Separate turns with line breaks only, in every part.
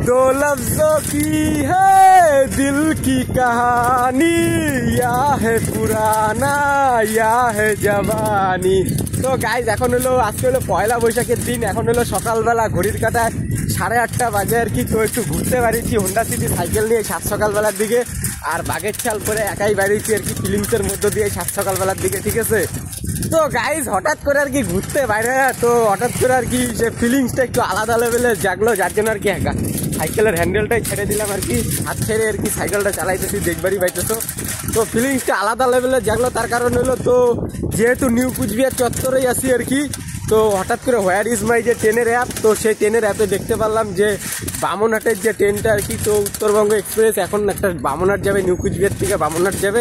दो लफ्जों की है दिल की कहानी, या है पुराना या है जवानी। তো গাইজ এখন হলো আজকে হলো পয়লা বৈশাখের দিন। এখন হলো সকালবেলা ঘড়ির কাঁটায় 8:30 বাজে আর কি। তো একটু ঘুরতে বেরিয়েছি হোন্ডা সিটি সাইকেল নিয়ে সাত সকালবেলার দিকে, আর বাগের চাল করে একাই বেরিয়েছি আর কি ফিলিংসের মধ্য দিয়ে সাত সকালবেলার দিকে, ঠিক আছে। তো গাইজ হঠাৎ করে আর কি ঘুরতে বাইরে, তো হঠাৎ করে আর কি সে ফিলিংসটা একটু আলাদা লেভেলের জাগলো, যার জন্য আর কি সাইকেলের হ্যান্ডেলটাই ছেড়ে দিলাম আর কি, হাত ছেড়ে আর কি সাইকেলটা চালাইতেছি, দেখবারই পাইতেছো। তো ফিলিংসটা আলাদা লেভেলের জাগলো, তার কারণ হলো তো যেহেতু নিউ কুচবিহার চত্বরেই আসি আর কি। তো হঠাৎ করে হোয়ার ইজ মাই যে ট্রেনের অ্যাপ, তো সেই ট্রেনের অ্যাপে দেখতে পারলাম যে বামনহাটের যে ট্রেনটা আর কি, তো উত্তরবঙ্গ এক্সপ্রেস এখন একটা বামনহাট যাবে, নিউ কুচবিহার থেকে বামনহাট যাবে।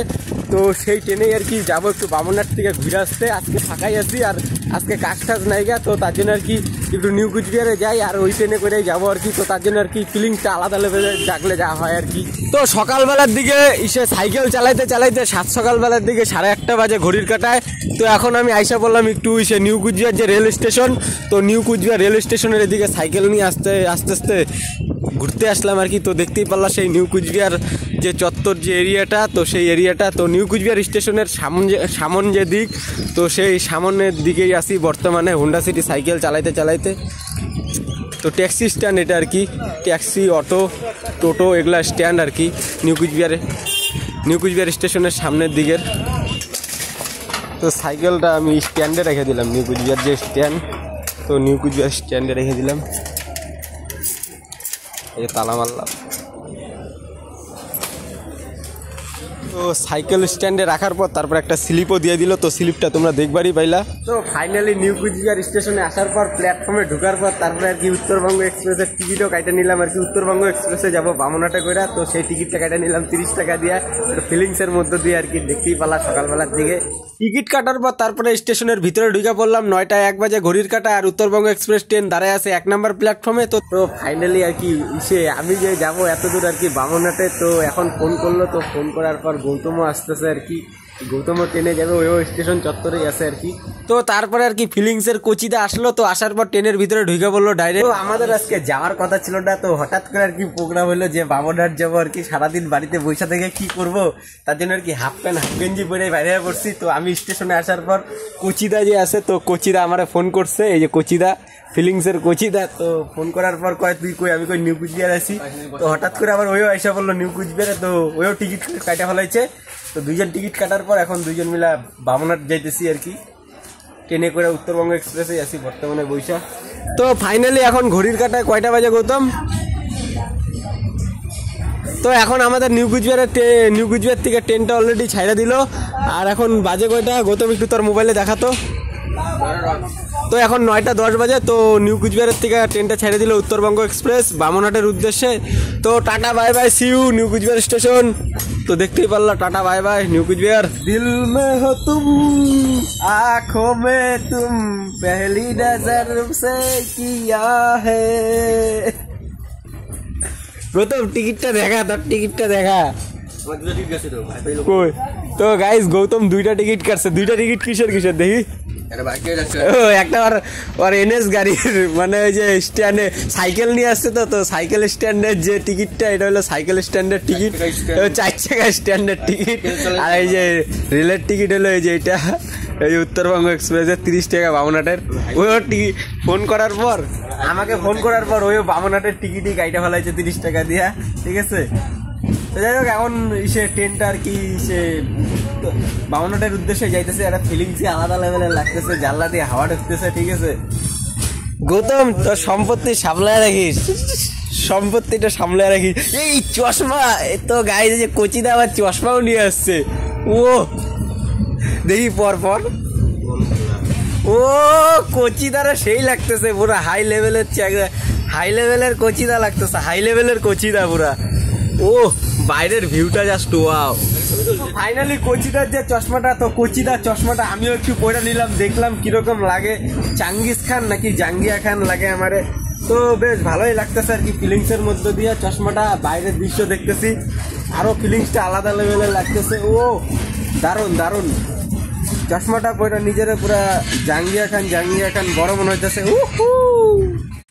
তো সেই ট্রেনেই আর কি যাবো একটু বামনহাট থেকে ঘুরে আসতে। আজকে ফাঁকাই আছি আর আজকে কাজ টাজ নাই গা, তো তার জন্য আর কি একটু নিউ কুচবিহারে যাই আর ওই ট্রেনে করেই যাবো আর কি। তো তার জন্য আর কি ফিলিংসটা আলাদা লেভেলে জাগলে যা হয় আর কি। তো সকালবেলার দিকে এসে সাইকেল চালাইতে চালাইতে সাত সকালবেলার দিকে 1:30 বাজে ঘড়ির কাঁটায়। তো এখন আমি আইসা বললাম একটু সে নিউ কুচবিহার যে রেল স্টেশন, তো নিউ কুচবিহার রেল স্টেশনের এদিকে সাইকেল নিয়ে আস্তে আস্তে ঘুরতে আসলাম আর কি। তো দেখতেই পারলাম সেই নিউ কুচবিহার যে চত্বর যে এরিয়াটা, তো সেই এরিয়াটা তো নিউ কুচবিহার স্টেশনের সামন যে দিক, তো সেই সামনের দিকেই আসি বর্তমানে হোন্ডা সিটি সাইকেল চালাইতে চালাইতে। তো ট্যাক্সি স্ট্যান্ড এটা আর কি, ট্যাক্সি অটো টোটো এগুলা স্ট্যান্ড আর কি নিউ কুচবিহার স্টেশনের সামনের দিকের। তো সাইকেলটা আমি স্ট্যান্ডে রেখে দিলাম, নিউ কুচবিহার যে স্ট্যান্ড, তো নিউ কুচবিহার স্ট্যান্ডে রেখে দিলাম, এই তালা মারলাম। তো সাইকেল স্ট্যান্ডে রাখার পর তারপর একটা স্লিপও দিয়ে দিল, তো স্লিপটা তোমরা দেখবারই পাইলা। তো ফাইনালি নিউ কুচবিহার স্টেশনে আসার পর প্ল্যাটফর্মে ঢোকার পর তারপরে আর কি উত্তরবঙ্গ এক্সপ্রেসের টিকিটও কাটে নিলাম আর কি। উত্তরবঙ্গ এক্সপ্রেসে যাবো বামনহাটে করে, তো সেই টিকিটটা কাটে নিলাম 30 টাকা দিয়ে, ফিলিংসের মধ্য দিয়ে আর কি। দেখতেই পালা সকালবেলার দিকে টিকিট কাটার পর তারপরে স্টেশনের ভিতরে ঢুকে পড়লাম 9:01 বাজে ঘড়ির কাটা, আর উত্তরবঙ্গ এক্সপ্রেস ট্রেন দাঁড়ায় আছে 1 নম্বর প্ল্যাটফর্মে। তো ফাইনালি আর কি আমি যে যাবো এত দূর আর কি বামনহাটে, তো এখন ফোন করলো, তো ফোন করার পর গৌতমও আসতেছে আর কি। গৌতমও ট্রেনে যাবে, ওই স্টেশন চত্বরেই আছে আর কি। তো তারপরে আর কি ফিলিংসের কোচিদা আসলো, তো আসার পর ট্রেনের ভিতরে ঢুকে বললো ডাইরেক্ট। তো আমাদের আজকে যাওয়ার কথা ছিল না, তো হঠাৎ করে আর কি প্রোগ্রাম হলো যে বামনহাট যাবো আর কি। সারাদিন বাড়িতে বসে থেকে কি করবো, তার জন্য আর কি হাফ প্যান্ট হাফ গেঞ্জি পরে বাইরে পড়ছি। তো আমি স্টেশনে আসার পর কোচিদা যে আছে, তো কোচিদা আমার ফোন করছে, এই যে কোচিদা ফিলিংসের কোচিদা। তো ফোন করার পর কয় তুই কই, আমি কই নিউ কুচবিহার আছি। তো হঠাৎ করে আবার ওইও এসে বললো নিউ কুচবিহারে, তো ওইও টিকিট কাটা ফেলাইছে। তো দুইজন টিকিট কাটার পর এখন দুইজন মিলা বামনহাট যাইতেছি আর কি, ট্রেনে করে উত্তরবঙ্গ এক্সপ্রেসে আসি বর্তমানে বৈশাখ। তো ফাইনালি এখন ঘড়ির কাটায় কয়টা বাজে গৌতম? তো এখন আমাদের নিউ কুচবিহার থেকে ট্রেনটা অলরেডি ছাইড়া দিল, আর এখন বাজে কয়টা গৌতম একটু তোর মোবাইলে দেখাতো। তো এখন 9:10 বাজে। তো নিউ কুচবিহারের থেকে ট্রেনটা ছেড়ে দিল উত্তরবঙ্গ এক্সপ্রেস বামনহাটের উদ্দেশ্যে। তো tata bye bye, see you new Coochbehar station. তো দেখতেই পারলা, tata bye bye new Coochbehar. দিল মে হো তুম আঁখোं में तुम पहली नजर से किया है। গৌতম টিকিটটা দেখা, তোর টিকিটটা দেখা। তো গাইস গৌতম 2টা টিকিট কাটছে। 2টা টিকিট কিসের দেখি। একটা ওর এনএস গাড়ির, মানে ওই যে স্ট্যান্ডে সাইকেল নিয়ে আসছে, তো সাইকেল স্ট্যান্ডের যে টিকিটটা, এটা হলো সাইকেল স্ট্যান্ডের টিকিট, 4 চাকা স্ট্যান্ডের টিকিট। আর এই যে রেলের টিকিট হলো এই যে এটা, এই উত্তরবঙ্গ এক্সপ্রেসের 30 টাকা বামনহাটের। ওইও টিকিট ফোন করার পর আমাকে ফোন করার পর ওইও বামনহাটের টিকিটই কাইটা ফেলাইছে 30 টাকা দিয়া, ঠিক আছে। তো যাই হোক এখন সে ট্রেনটা আর কি সে বামনহাটের উদ্দেশ্যে যাইতেছে, একটা ফিলিংসই আলাদা লেভেলের লাগতেছে, জানলা দিয়ে হাওয়া ঢুকতেছে, ঠিক আছে। গৌতম তোর সম্পত্তি সামলায় রাখিস, সম্পত্তিটা সামলায় রাখিস। এই চশমা তো গায়ে যে কোচিদা আবার চশমাও নিয়ে আসছে, ও দেখি পর ও কোচিদারা সেই লাগতেছে, পুরা হাই লেভেলের কোচিদা লাগতেছে, হাই লেভেলের কোচিদা পুরা। ও বাইরের ভিউটা জাস্ট ওয়াও। ফাইনালি কোচিদার যে চশমাটা, তো কোচিদার চশমাটা আমিও একটু পরে নিলাম, দেখলাম কিরকম লাগে, চাঙ্গিস খান নাকি জাঙ্গিয়া খান লাগে আমারে। তো বেশ ভালোই লাগতেছে আর কি ফিলিংসের মধ্য দিয়ে চশমাটা, বাইরের দৃশ্য দেখতেছি, আরো ফিলিংসটা আলাদা লেভেলের লাগতেছে। ও দারুণ চশমাটা পরে নিজের পুরা জাঙ্গিয়া খান বড় মনে হইতেছে।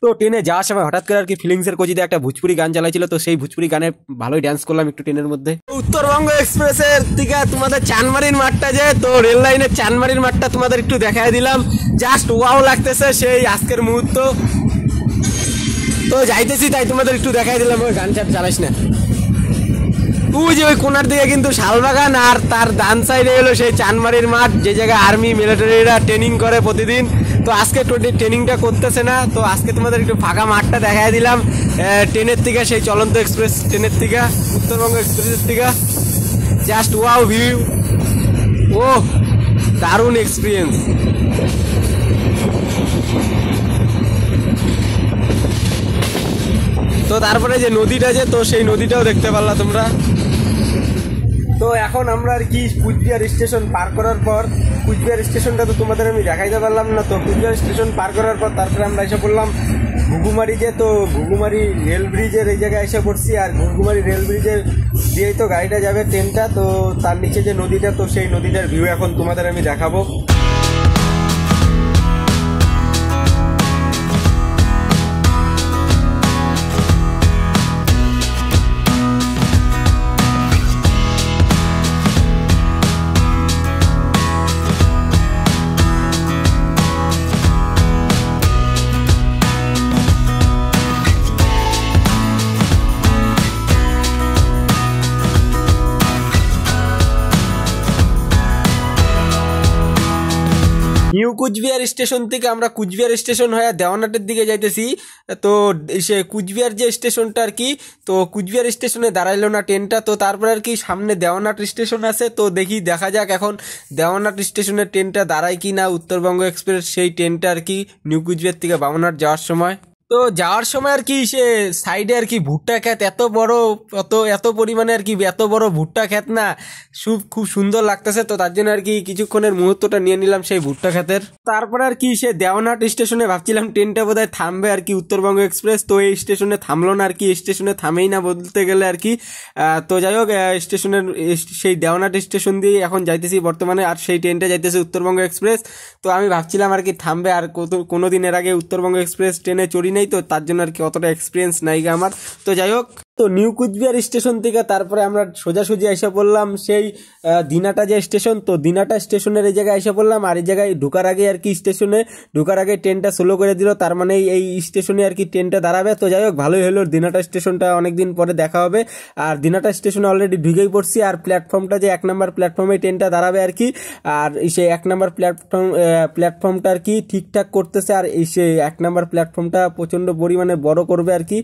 তো ট্রেনে যাওয়ার সময় হঠাৎ করে আর কি ফিলিংসের কোচিতে একটা ভোজপুরি গান চালাইছিল, তো সেই ভোজপুরি গানে ভালোই ডান্স করলাম একটু ট্রেনের মধ্যে। উত্তরবঙ্গ এক্সপ্রেসের থেকে তোমাদের চানমারির মাঠটা যে, তো রেল লাইনের চানমারির মাঠটা তোমাদের একটু দেখাই দিলাম। জাস্ট ওয়াও লাগতেছে সেই আজকের মুহূর্ত। তো যাইতেছি তাই তোমাদের একটু দেখাই দিলাম। ওই গান চালাইস না। ওই যে ওই কোনার দিকে কিন্তু শালবাগান, আর তার ডান সাইডে হলো সেই চানমারির মাঠ, যে জায়গায় আর্মি মিলিটারিরা ট্রেনিং করে প্রতিদিন। তো আজকে ট্রেনিংটা করতেছে না, তো আজকে তোমাদের একটু ফাঁকা মাঠটা দেখাই দিলাম ট্রেনের থেকে, সেই চলন্ত এক্সপ্রেস ট্রেনের থেকে, উত্তরবঙ্গ এক্সপ্রেসের থেকে। জাস্ট ওয়াও ভিউ, ও দারুণ এক্সপিরিয়েন্স। তো তারপরে যে নদীটা যে, তো সেই নদীটাও দেখতে পারলা তোমরা। তো এখন আমরা আর কি কুচবিহার স্টেশন পার করার পর, কুচবিহার স্টেশনটা তো তোমাদের আমি দেখাইতে পারলাম না। তো কুচবিহার স্টেশন পার করার পর তারপরে আমরা এসে পড়লাম ঘুঘুমারি যে, তো ঘুঘুমারি রেল ব্রিজের এই জায়গায় এসে পড়ছি। আর ঘুঘুমারি রেল ব্রিজের দিয়েই তো গাড়িটা যাবে ট্রেনটা, তো তার নিচে যে নদীটা, তো সেই নদীটার ভিউ এখন তোমাদের আমি দেখাবো। নিউ কুচবিহার স্টেশন থেকে আমরা কুচবিহার স্টেশন হয়ে দেওয়ানহাটের দিকে যাইতেছি। তো সে কুচবিহার যে স্টেশনটা আর কি, তো কুচবিহার স্টেশনে দাঁড়াইলো না ট্রেনটা। তো তারপরে আর কি সামনে দেওয়ানহাট স্টেশন আছে, তো দেখা যাক এখন দেওয়ানহাট স্টেশনের ট্রেনটা দাঁড়ায় কি না উত্তরবঙ্গ এক্সপ্রেস সেই ট্রেনটা আর কি নিউ কুচবিহার থেকে বামনহাট যাওয়ার সময়। তো যাওয়ার সময় আর কি সে সাইডে আর কি ভুট্টা ক্ষেত, এত বড় এত পরিমাণে আর কি এত বড় ভুট্টা ক্ষেত না, খুব সুন্দর লাগতেছে। তো তার জন্য আর কি কিছুক্ষণের মুহূর্তটা নিয়ে নিলাম সেই ভুট্টা ক্ষেতের। তারপরে আর কি সে দেওয়ানহাট স্টেশনে ভাবছিলাম ট্রেনটা বোধহয় থামবে আর কি উত্তরবঙ্গ এক্সপ্রেস, তো এই স্টেশনে থামলো না আর কি, স্টেশনে থামেই না বলতে গেলে আর কি। তো যাই হোক স্টেশনের সেই দেওয়ানহাট স্টেশন দিয়ে এখন যাইতেছি বর্তমানে, আর সেই ট্রেনটা যাইতেছে উত্তরবঙ্গ এক্সপ্রেস। তো আমি ভাবছিলাম আর কি থামবে, আর কোনো দিনের আগে উত্তরবঙ্গ এক্সপ্রেস ট্রেনে চড়ি নেই, তো তার জন্য আর কি অতটা এক্সপিরিয়েন্স নাই আমার। তো যাই হোক, তো নিউ কুচবিহার স্টেশন থেকে তারপরে আমরা সোজাসুজি এসে পড়লাম সেই দিনাটা যে স্টেশন, তো দিনাটা স্টেশনের এই জায়গায় এসে পড়লাম। আর এই জায়গায় ঢোকার আগে আর কি স্টেশনে ঢোকার আগে ট্রেনটা স্লো করে দিল, তার মানে এই স্টেশনে আর কি ট্রেনটা দাঁড়াবে। তো যাই হোক ভালোই হলো, দিনাটা স্টেশনটা অনেকদিন পরে দেখা হবে। আর দিনাটা স্টেশনে অলরেডি ঢুকেই পড়ছি, আর প্ল্যাটফর্মটা যে 1 নম্বর প্ল্যাটফর্মে ট্রেনটা দাঁড়াবে আর কি। আর সেই 1 নম্বর প্ল্যাটফর্মটা আর কি ঠিকঠাক করতেছে, আর এই সেই 1 নম্বর প্ল্যাটফর্মটা প্রচন্ড পরিমাণে বড় করবে আর কি।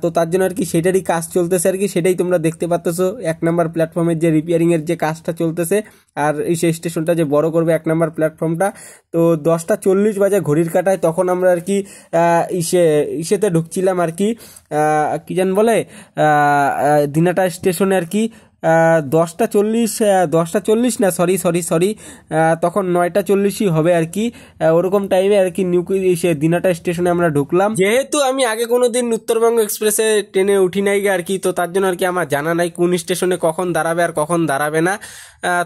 তো তার জন্য আর কি সেটারই কাজ চলতেছে আর কি, সেটাই তোমরা দেখতে পাচ্ছ 1 নম্বর প্ল্যাটফর্মের যে রিপেয়ারিং এর যে কাজটা চলতেছে। আর এই সেই স্টেশনটা যে বড় করবে 1 নম্বর প্ল্যাটফর্মটা। তো 10:40 বাজে ঘড়ির কাটায় তখন আমরা আর কি ইসেতে ঢুকছিলাম আর কি, কি জান বলে দিনাটা স্টেশনে আর কি। 10:40 না, সরি তখন 9:40 হবে আর কি, ওরকম টাইমে আর কি দিনাটা স্টেশনে আমরা ঢুকলাম। যেহেতু আমি আগে কোনোদিন উত্তরবঙ্গ এক্সপ্রেসে ট্রেনে উঠি নাই আর কি, তো তার জন্য আর কি আমার জানা নাই কোন স্টেশনে কখন দাঁড়াবে আর কখন দাঁড়াবে না।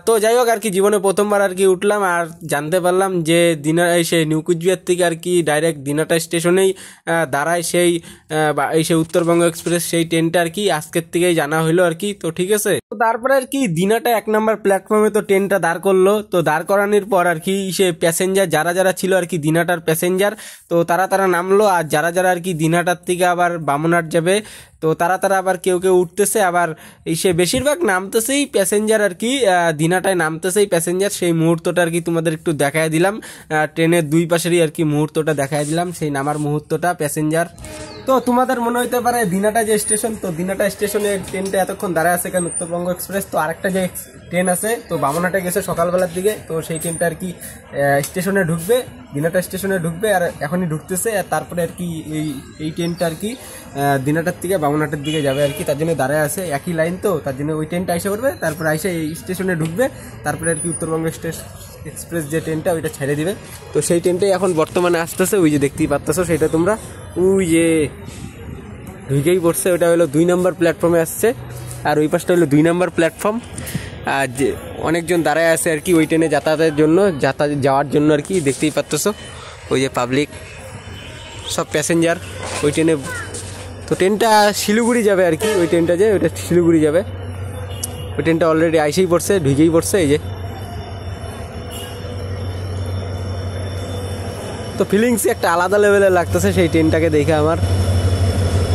তো যাই হোক আর কি জীবনে প্রথমবার আর কি উঠলাম, আর জানতে পারলাম যে সেই নিউ কুচবিহার থেকে আর কি ডাইরেক্ট দিনাটা স্টেশনেই দাঁড়ায় সেই উত্তরবঙ্গ এক্সপ্রেস সেই ট্রেনটা আর কি, আজকের থেকেই জানা হইলো আর কি। তো ঠিক আছে, তারপরে আর কি দিনাটা 1 নম্বর প্ল্যাটফর্মে তো ট্রেনটা দাঁড় করলো। তো দাঁড় করানোর পর আর কি সে প্যাসেঞ্জার যারা ছিল আর কি দিনাটার প্যাসেঞ্জার, তো তারা নামলো। আর যারা আর কি দিনাটার থেকে আবার বামনহাট যাবে, তো তারা আবার কেউ উঠতেছে, আবার সে বেশিরভাগ নামতেছেই প্যাসেঞ্জার আর কি, দিনাটায় নামতেছেই প্যাসেঞ্জার। সেই মুহূর্তটা আর কি তোমাদের একটু দেখায় দিলাম, ট্রেনের দুই পাশেরই আর কি মুহূর্তটা দেখায় দিলাম, সেই নামার মুহূর্তটা প্যাসেঞ্জার। তো তোমাদের মনে হইতে পারে দিনাটা যে স্টেশন, তো দিনাটা স্টেশনে ট্রেনটা এতক্ষণ দাঁড়ায় আছে কেন উত্তরবঙ্গ এক্সপ্রেস। তো আরেকটা যে ট্রেন আছে তো বামনহাটে গেছে সকালবেলার দিকে, তো সেই ট্রেনটা আর কি স্টেশনে ঢুকবে, দিনাটা স্টেশনে ঢুকবে, আর এখনই ঢুকতেছে। আর তারপরে আর কি এই ট্রেনটা আর কি দিনাটার থেকে বামনহাটের দিকে যাবে আর কি, তার জন্য দাঁড়ায় আছে একই লাইন, তো তার জন্য ওই ট্রেনটা এসে পড়বে, তারপরে এসে এই স্টেশনে ঢুকবে, তারপরে আর কি উত্তরবঙ্গ এক্সপ্রেস যে ট্রেনটা ওইটা ছেড়ে দিবে। তো সেই ট্রেনটাই এখন বর্তমানে আসতেছে, ওই যে দেখতেই পাচ্ছ সেটা তোমরা, ওই যে ঢুকেই পড়ছে, ওটা হলো 2 নম্বর প্ল্যাটফর্মে আসছে, আর ওই পাশটা হলো 2 নম্বর প্ল্যাটফর্ম। আর যে অনেকজন দাঁড়ায় আছে আর কি ওই ট্রেনে যাতায়াতের জন্য, যাওয়ার জন্য আর কি, দেখতেই পাচ্ছ ওই যে পাবলিক সব প্যাসেঞ্জার ওই ট্রেনে। তো ট্রেনটা শিলিগুড়ি যাবে আর কি, ওই ট্রেনটা যে ওইটা শিলিগুড়ি যাবে। ওই ট্রেনটা অলরেডি আইসেই পড়ছে, ঢুকেই পড়ছে এই যে। তো ফিলিংসই একটা আলাদা লেভেলের লাগতেছে সেই ট্রেনটাকে দেখে আমার।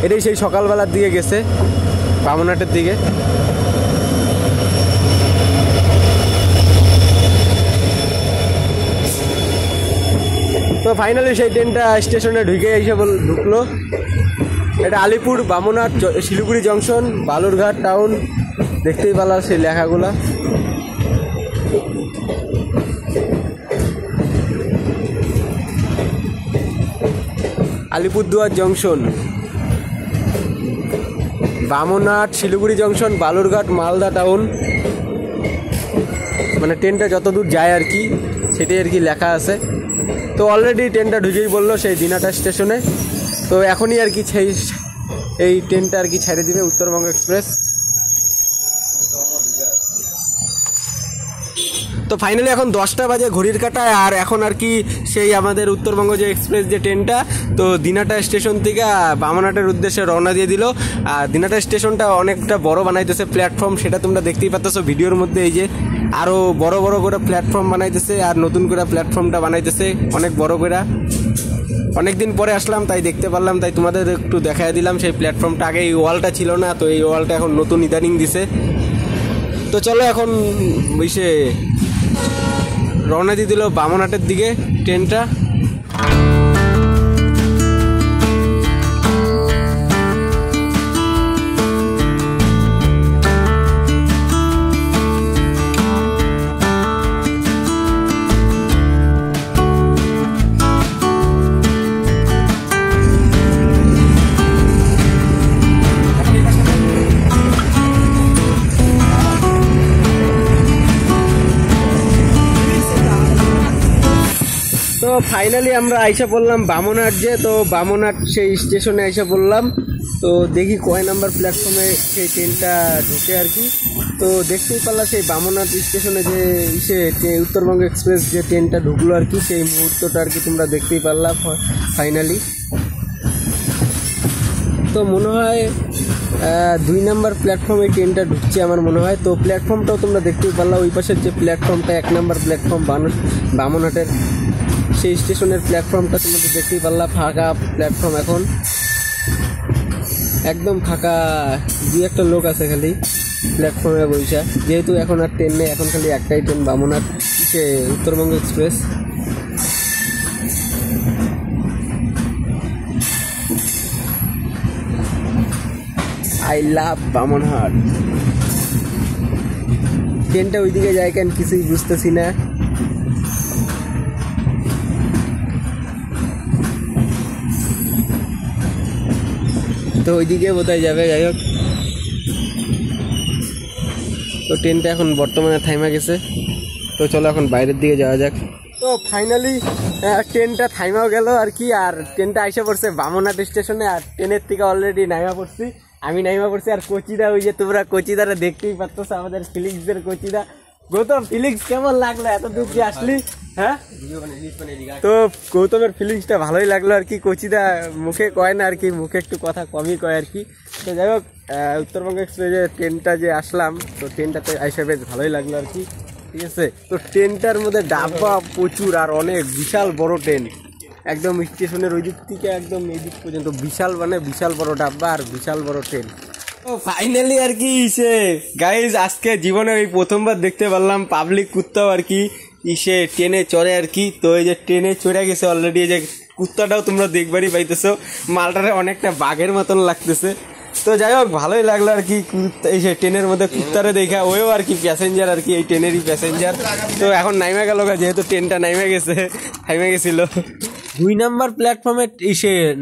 এটাই সেই সকালবেলার দিকে গেছে, বামনহাটের দিকে। তো ফাইনালি সেই ট্রেনটা স্টেশনে ঢুকে এসে ঢুকলো। এটা আলিপুর, বামনহাট, শিলিগুড়ি জংশন, বালুরঘাট টাউন, দেখতেই পেলাম সেই লেখাগুলা। Alipurduar junction, Bamanhat, Siliguri junction, Balurghat, Malda town, মানে ট্রেনটা যত দূর যায় আর কি সেটাই আর কি লেখা আছে। তো অলরেডি ট্রেনটা ঢুকেই বললো সেই দিনাটা স্টেশনে। তো এখনই আর কি সেই এই ট্রেনটা আর কি ছেড়ে দিবে, উত্তরবঙ্গ এক্সপ্রেস। তো ফাইনালি এখন 10টা বাজে ঘড়ির কাঁটায়, আর এখন আর কি সেই আমাদের উত্তরবঙ্গ যে এক্সপ্রেস যে ট্রেনটা তো দিনাটা স্টেশন থেকে বামনহাটের উদ্দেশ্যে রওনা দিয়ে দিল। আর দিনাটা স্টেশনটা অনেকটা বড় বানাইতেছে প্ল্যাটফর্ম, সেটা তোমরা দেখতেই পাচ্ছো ভিডিওর মধ্যে। এই যে আরও বড় বড় করে প্ল্যাটফর্ম বানাইতেছে, আর নতুন করে প্ল্যাটফর্মটা বানাইতেছে অনেক বড় করে। অনেকদিন পরে আসলাম তাই দেখতে পারলাম, তাই তোমাদের একটু দেখাই দিলাম সেই প্ল্যাটফর্মটা। আগে এই ওয়ালটা ছিল না, তো এই ওয়ালটা এখন নতুন ইদানিং দিছে। তো চলো এখন বসে রওনা দিয়ে দিল বামনহাটের দিকে ট্রেনটা। তো ফাইনালি আমরা আইসা পড়লাম বামনহাট যে। তো বামনহাট সেই স্টেশনে আইসা পড়লাম। তো দেখি কয় নাম্বার প্ল্যাটফর্মে সেই ট্রেনটা ঢোকে আর কি। তো দেখতেই পারলাম সেই বামনহাট স্টেশনে যে উত্তরবঙ্গ এক্সপ্রেস যে ট্রেনটা ঢুকলো আর কি, সেই মুহূর্তটা আর কি তোমরা দেখতেই পারলাম ফাইনালি। তো মনে হয় 2 নাম্বার প্ল্যাটফর্মে ট্রেনটা ঢুকছে আমার মনে হয়। তো প্ল্যাটফর্মটাও তোমরা দেখতেই পারলাম, ওই পাশের যে প্ল্যাটফর্মটা 1 নাম্বার প্ল্যাটফর্ম বামনহাটের সেই স্টেশনের প্ল্যাটফর্মটা তোমাদের দেখতেই পারলাম। ফাঁকা প্ল্যাটফর্ম এখন, একদম ফাঁকা। 2-1টা লোক আছে খালি প্ল্যাটফর্মে বসে, যেহেতু এখন আর ট্রেন নেই, এখন খালি একটাই train Bamanhat say Uttarbanga express. I love Bamanhat. ট্রেনটা ওইদিকে যায় কেন কিছুই বুঝতেছি না। তো ওইদিকে বোধহয় যাবে, যাই হোক। তো ট্রেনটা এখন বর্তমানে থাইমা গেছে। তো চলো এখন বাইরের দিকে যাওয়া যাক। তো ফাইনালি ট্রেনটা থাইমাও গেল আর কি, আর ট্রেনটা আইসা পড়ছে বামনহাট স্টেশনে। আর ট্রেনের থেকে অলরেডি নাইমা পড়ছি, আমি নাইমা পড়ছি। আর কোচিদা, ওই যে তোমরা কোচিদারা দেখতেই পাচ্ছ, আমাদের ফিলিংসের কোচিদা। গৌতম, ফিলিংস কেমন লাগলো এত দূর যে আসলি? হ্যাঁ, তো গৌতমের ফিলিংসটা ভালোই লাগলো আর কি। কোচিদা মুখে কয় না আর কি, মুখে একটু কথা কমই কয় আর কি। তো যাই হোক, উত্তরবঙ্গ এক্সপ্রেসের ট্রেনটা যে আসলাম, তো ট্রেনটাতে আইসা বেশ ভালোই লাগলো আর কি। ঠিক আছে, তো ট্রেনটার মধ্যে ডাব্বা প্রচুর, আর অনেক বিশাল বড় ট্রেন, একদম স্টেশনের ওই দিক থেকে একদম এই দিক পর্যন্ত বিশাল, মানে বিশাল বড় ডাব্বা আর বিশাল বড় ট্রেন। ও ফাইনালি আর কি গাইজ আজকে জীবনে এই প্রথমবার দেখতে পারলাম পাবলিক কুত্তাও আর কি ট্রেনে চড়ে আর কি। তো এই যে ট্রেনে চড়ে গেছে অলরেডি, এই যে কুত্তাটাও তোমরা দেখবারই পাইতেছো, মালটারে অনেকটা বাঘের মতন লাগতেছে। তো যাই হোক, ভালোই লাগলো আর কি এই যে ট্রেনের মধ্যে কুত্তারে দেখা। ওও আর কি প্যাসেঞ্জার আর কি, এই ট্রেনেরই প্যাসেঞ্জার। তো এখন নাইমা গেল, যেহেতু ট্রেনটা নাইমা গেছে, থাইমা গেছিল। 2 নাম্বার প্ল্যাটফর্মে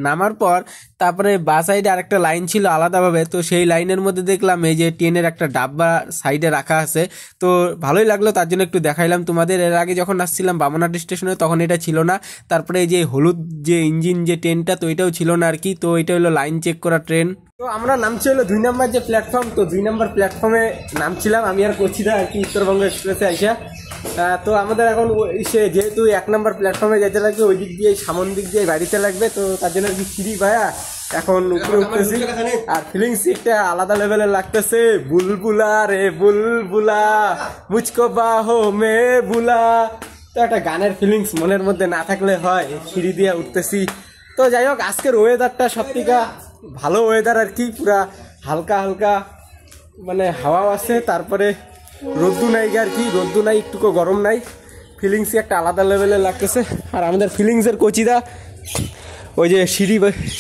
নামার পর তারপরে বাঁ সাইডে আরেকটা লাইন ছিল আলাদাভাবে। তো সেই লাইনের মধ্যে দেখলাম এই যে ট্রেনের একটা ডাব্বা সাইডে রাখা আছে। তো ভালোই লাগলো, তার জন্য একটু দেখাইলাম তোমাদের। এর আগে যখন আসছিলাম বামনহাট স্টেশনে তখন এটা ছিল না। তারপরে এই যে হলুদ যে ইঞ্জিন যে ট্রেনটা, তো এটাও ছিল না আর কি। তো এটা হলো লাইন চেক করা ট্রেন। তো আমরা নামছি হলো 2 নাম্বার যে প্ল্যাটফর্ম। তো 2 নাম্বার প্ল্যাটফর্মে নামছিলাম আমি আর কোচিদা আর কি উত্তরবঙ্গ এক্সপ্রেসে আইসা। তো আমাদের এখন সে যেহেতু 1 নম্বর প্ল্যাটফর্মে যেতে লাগবে, ওই দিক দিয়ে সামন দিক দিয়ে বাড়িতে লাগবে, তো তার জন্য আর কি সিঁড়ি ভায়া এখন উপরে উঠতেছি। আর ফিলিং সিটটা আলাদা লেভেলের লাগতেছে। বুলবুলা রে বুলবুলা মুঝকো বাহো মে বুলা, তো একটা গানের ফিলিংস মনের মধ্যে না থাকলে হয়। সিঁড়ি দিয়ে উঠতেছি। তো যাই হোক, আজকের ওয়েদারটা সবথেকে ভালো ওয়েদার আর কি, পুরা হালকা হালকা মানে হাওয়া আছে, তারপরে রোদ্দু নাই আর কি, রোদ্দু নাই, একটুকু গরম নাই, ফিলিংসই একটা আলাদা লেভেলের লাগতেছে। আর আমাদের ফিলিংসের কোচিদা ওই যে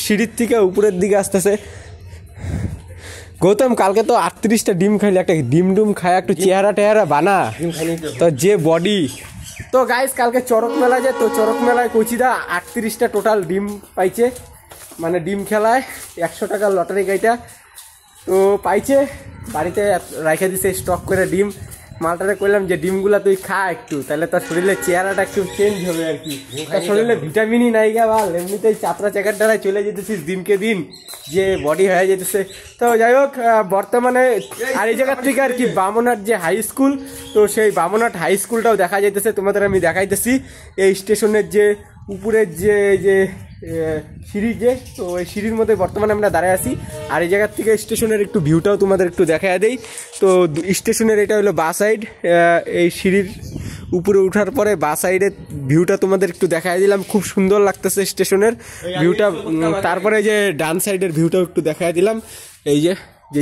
সিঁড়ির থেকে উপরের দিকে আসতেছে। গৌতম কালকে তো 38টা ডিম খাইলে, একটা ডিম খায় একটু চেহারা টেহারা বানা, তো যে বডি। তো গাইস কালকে চড়ক মেলা যায়, তো চড়ক মেলায় কোচিদা 38টা টোটাল ডিম পাইছে, মানে ডিম খেলায় 100 টাকার লটারি গাইটা তো পাইছে, বাড়িতে রাখে দিছে স্টক করে ডিম। মালটারে কইলাম যে ডিমগুলা তুই খা একটু, তাহলে তোর শরীরের চেহারাটা একটু চেঞ্জ হবে আর কি। তোর শরীরে ভিটামিনই নাই গা বাল, এমনিতেই চাপড়া চাকার দ্বারাই চলে যেতেছিস দিনকে দিন, যে বডি হয়ে যেতেছে। তো যাই হোক, বর্তমানে আর এই জায়গার থেকে আর কি বামনহাট যে হাই স্কুল, তো সেই বামনহাট হাই স্কুলটাও দেখা যাইতেছে, তোমাদের আমি দেখাইতেছি। এই স্টেশনের যে উপরের যে সিঁড়ি, যে তো এই সিঁড়ির মধ্যে বর্তমানে আমরা দাঁড়ায় আছি। আর এই জায়গার থেকে স্টেশনের একটু ভিউটাও তোমাদের একটু দেখা দেই। তো স্টেশনের এটা হলো বা সাইড, এই সিঁড়ির উপরে উঠার পরে বা সাইডের ভিউটা তোমাদের একটু দেখাই দিলাম, খুব সুন্দর লাগতেছে স্টেশনের ভিউটা। তারপরে যে ডান সাইডের ভিউটাও একটু দেখাই দিলাম, এই যে